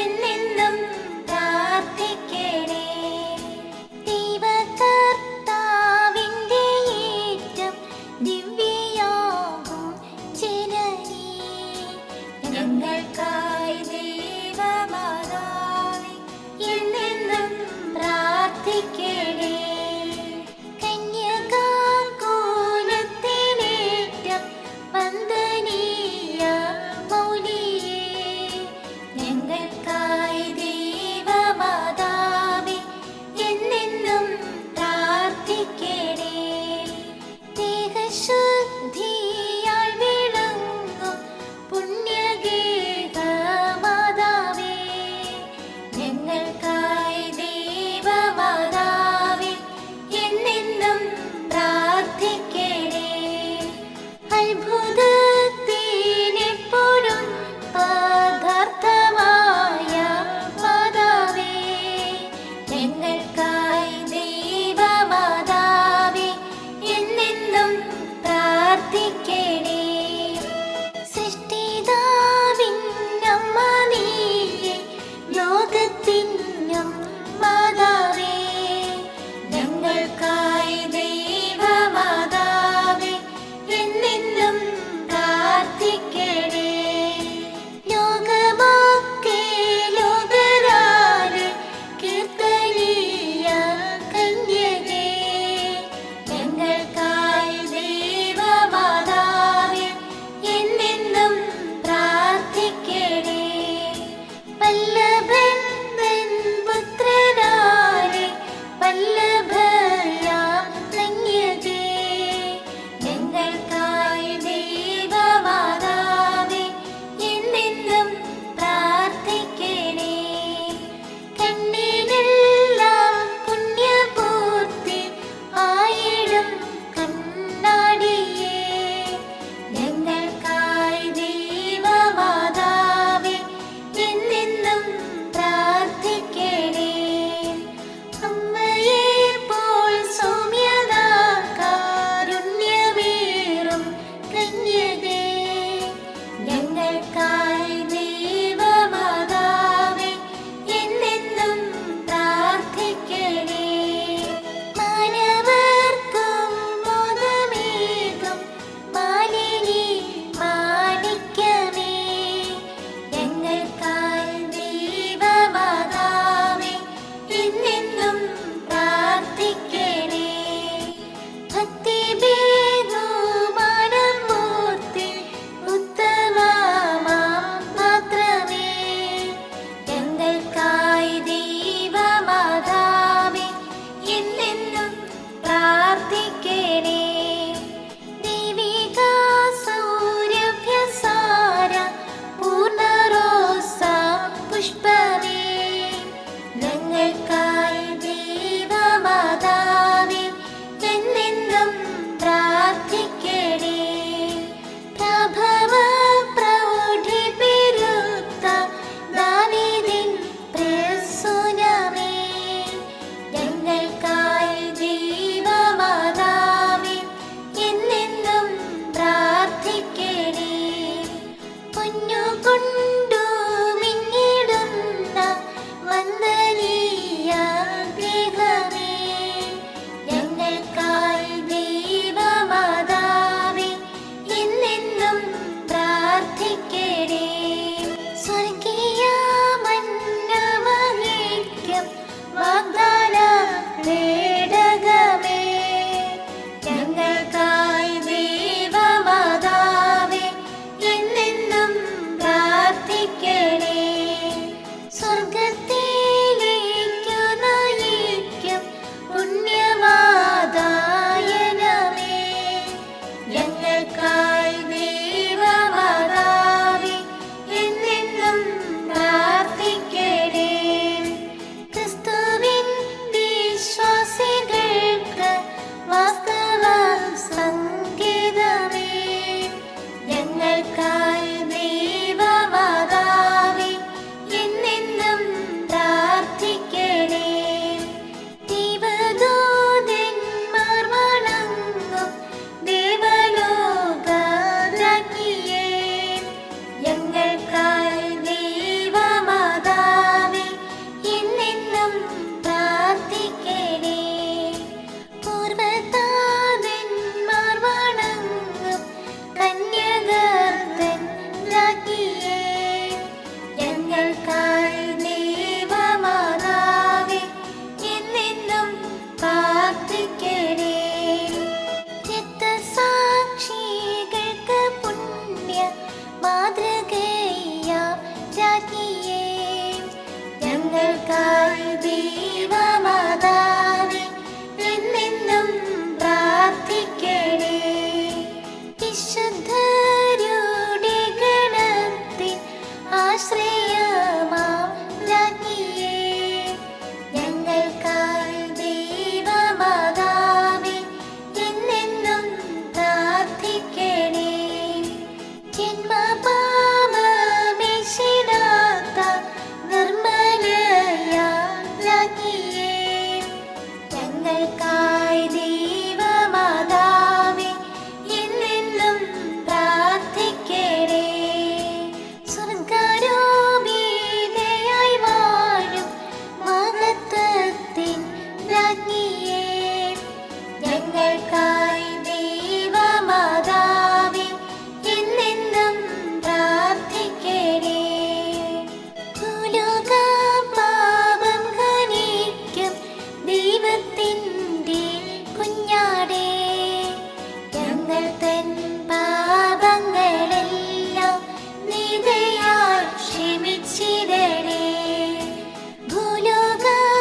എന്നെന്നും പ്രാർത്ഥിക്കണേ. ദൈവകർത്താവിന്റെ ഏറ്റവും ദിവ്യയാകും ജനനീ, ഞങ്ങൾക്കായി ദൈവമാതാവേ ഞങ്ങൾക്കായി ദൈവമാതാവേ എന്നെന്നും പ്രാർത്ഥിക്കണേ. രക്തസാക്ഷികൾക്ക് പുണ്യ മാതൃകയാം രാജ്ഞിയേ, ഞങ്ങൾക്കായി ദൈവമാതാവേ എന്നെന്നും പ്രാർത്ഥിക്കണേ. വിശുദ്ധരുടെ ഗണത്തിൻ ആശ്രയമാം രാജ്ഞിയേ, ഞങ്ങൾക്കായി ദൈവമാതാവേ എന്നെന്നും പ്രാർത്ഥിക്കണേ. ജന്മപാപമേശിടാത്ത നിർമ്മലയാം രാജ്ഞിയേ, ഞങ്ങൾക്കായി ദൈവമാതാവേ എന്നെന്നും പ്രാർത്ഥിക്കണേ. സ്വർഗ്ഗാരോപിതയായി വാഴും മഹത്വത്തിൻ രാജ്ഞിയേ, ഞങ്ങൾക്കായി ദൈവമാതാവേ എന്നെന്നും പ്രാർത്ഥിക്കണേ. ഭൂലോകപാപം ഖനിക്കും ദൈവത്തിൻ്റെ കുഞ്ഞാടേ, ഞങ്ങൾ തൻ പാപങ്ങളെല്ലാം നിദയാൽ ക്ഷമിച്ചിടണേ. ഭൂലോകപാപം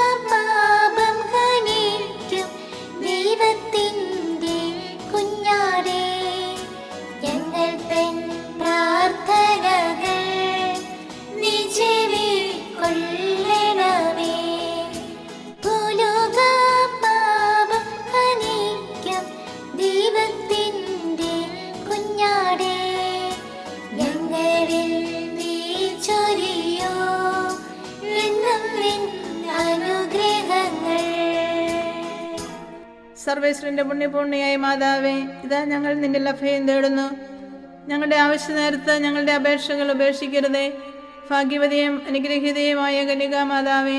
ഖനിക്കും ദൈവത്തിൻ്റെ കുഞ്ഞാടേ, ഞങ്ങൾ തൻ പ്രാർത്ഥനകൾ നീ ചെവിക്കൊള്ളണമേ. ഭൂലോകപാപം ഖനിക്കും ദൈവത്തിൻ്റെ കുഞ്ഞാടേ, ഞങ്ങളിൽ നീ ചൊരിയോ എന്നും നിൻ അനുഗ്രഹങ്ങൾ. സർവേശ്വരന്റെ പുണ്യപൂർണ്ണയായ മാതാവേ, ഇതാ ഞങ്ങൾ നിന്റെ അഭയം തേടുന്നു. ഞങ്ങളുടെ ആവശ്യ നേരത്ത് ഞങ്ങളുടെ അപേക്ഷകൾ ഉപേക്ഷിക്കരുതേ. ഭാഗ്യവതിയും അനുഗ്രഹീതയുമായ കന്യകാമാതാവേ,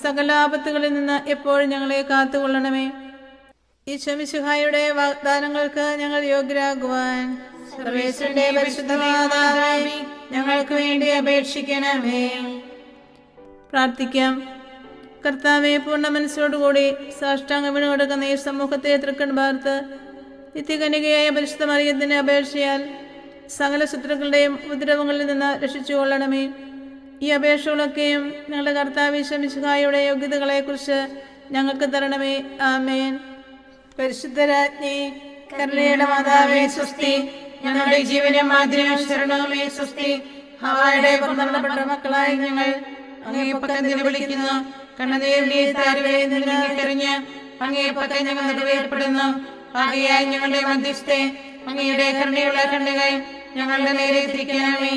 സകല ആപത്തുകളിൽ നിന്ന് എപ്പോഴും ഞങ്ങളെ കാത്തുകൊള്ളണമേ. ഈശോ മിശിഹായുടെ വാഗ്ദാനങ്ങൾക്ക് ഞങ്ങൾ യോഗ്യരാകുവാൻ സർവേശ്വരന്റെ പരിശുദ്ധ മാതാവേ, ഞങ്ങൾക്ക് വേണ്ടി അപേക്ഷിക്കണമേ. പ്രാർത്ഥിക്കാം. കർത്താവെ, പൂർണ്ണ മനസ്സോടുകൂടി സാഷ്ടാംഗം വീണ് കൊടുക്കുന്ന ഈ സമൂഹത്തെ തൃക്കൺ പാർത്ത് നിത്യകന്യകയായ പരിശുദ്ധ മറിയത്തിന്റെ അപേക്ഷയാൽ സകല ശത്രുക്കളുടെയും ഉപദ്രവങ്ങളിൽ നിന്ന് രക്ഷിച്ചുകൊള്ളണമേ. ഈ അപേക്ഷകളൊക്കെയും ഞങ്ങളുടെ കർത്താവ് ഈശോ മിശിഹായുടെ യോഗ്യതകളെക്കുറിച്ച് ഞങ്ങൾക്ക് തരണമേ. ആമേൻ. പരിശുദ്ധരാജ്ഞി, കരുണയുടെ മാതാവേ സ്വസ്തി. ഞങ്ങളുടെ ജീവനും മാതിരിയും ശരണവുമേ സ്വസ്തി. ഹവ്വായുടെ പുറന്തള്ളപ്പെട്ട മക്കളായ ഞങ്ങൾ അങ്ങേ പക്കം വിളിക്കുന്നു. കണ്ണുനീരിന്റെ താരവേ നിന്നിറങ്ങി അങ്ങേ പക്കം ഞങ്ങൾ നെടുവേർപ്പെടുന്നു. ആകയാൽ ഞങ്ങളുടെ മധ്യസ്ഥെ അങ്ങയുടെ കരുണയുള്ള കണ്ണുകൾ ഞങ്ങളുടെ നേരെ തിരിക്കണമേ.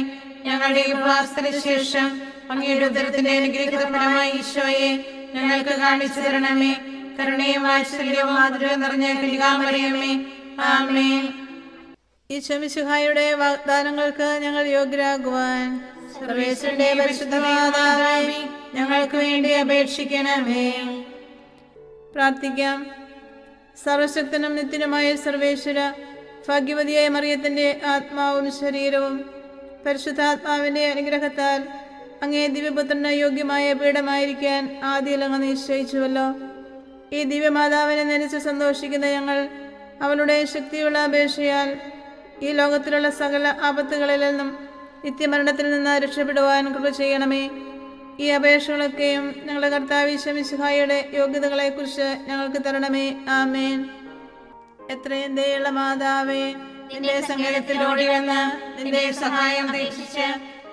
ഞങ്ങളുടെ ഉപവാസത്തിന് ശേഷം അങ്ങയുടെ ഉദരത്തിന്റെ അനുഗ്രഹിത ഫലമായി ഈശോയെ ഞങ്ങൾക്ക് കാണിച്ചു തരണമേ. കരുണയും വാത്സല്യവും മാധുര്യവും നിറഞ്ഞ കന്യകാമറിയമേ, ആമേൻ. ഈശോ മിശിഹായുടെ വാഗ്ദാനങ്ങൾക്ക് ഞങ്ങൾ യോഗ്യരാകുവാൻ സർവേശ്വരന്റെ പരിശുദ്ധ മാതാവേ, ഞങ്ങൾക്ക് വേണ്ടി അപേക്ഷിക്കണമേ. പ്രാർത്ഥിക്കാം. സർവശക്തനും നിത്യനുമായ സർവേശ്വര, ഭാഗ്യവതിയായ മറിയത്തിന്റെ ആത്മാവും ശരീരവും പരിശുദ്ധാത്മാവിന്റെ അനുഗ്രഹത്താൽ അങ്ങേ ദിവ്യപുത്രന് യോഗ്യമായ പീഠമായിരിക്കാൻ ആദ്യം അങ്ങ് നിശ്ചയിച്ചുവല്ലോ. ഈ ദിവ്യമാതാവിനെ നനച്ച് സന്തോഷിക്കുന്ന ഞങ്ങൾ അവളുടെ ശക്തിയുള്ള അപേക്ഷയാൽ ഈ ലോകത്തിലുള്ള സകല ആപത്തുകളിൽ നിന്നും നിത്യമരണത്തിൽ നിന്ന് രക്ഷപ്പെടുവാൻ കൃപ ചെയ്യണമേ. ഈ അപേക്ഷകളൊക്കെയും ഞങ്ങളുടെ കർത്താവ് ഈശോ മിശിഹായുടെ യോഗ്യതകളെക്കുറിച്ച് ഞങ്ങൾക്ക് തരണമേ. ആമേൻ. എത്രയും ദയുള്ള മാതാവേ, നിന്റെ സങ്കേതത്തിൽ ഓടി വന്ന് നിന്റെ സഹായം അപേക്ഷിച്ച്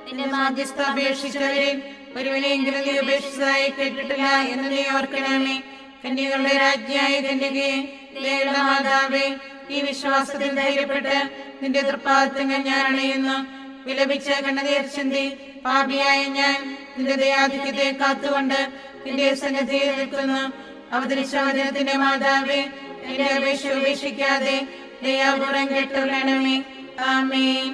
നിന്റെ മാധ്യസ്ഥ അപേക്ഷിച്ചവരിൽ ഒരുവനെങ്കിലും നീ ഉപേക്ഷിച്ചതായി കേട്ടിട്ടില്ല എന്ന് നീ ഓർക്കണമേ. കന്യകളുടെ രാജ്ഞിയായ കന്യകയെ, ദയുള്ള മാതാവേ, ഈ വിശ്വാസത്തിൽ ധൈര്യപ്പെട്ട് നിന്റെ തൃപ്പാദത്തങ്ങൾ ഞാൻ അണയുന്നു. വിലപിച്ച കണ്ണുനീർ ചിന്തി പാപിയായ ഞാൻ നിന്റെ ദയാധിക്യത്തെ കാത്തുകൊണ്ട് നിന്റെ സന്നിധിയിൽ നിൽക്കുന്നു. അവതരിച്ച വചനത്തിന്റെ മാതാവേ, എന്റെ അപേക്ഷ ഉപേക്ഷിക്കാതെ ദയാപൂർവം കേട്ടുകൊള്ളണമേ. ആമേൻ.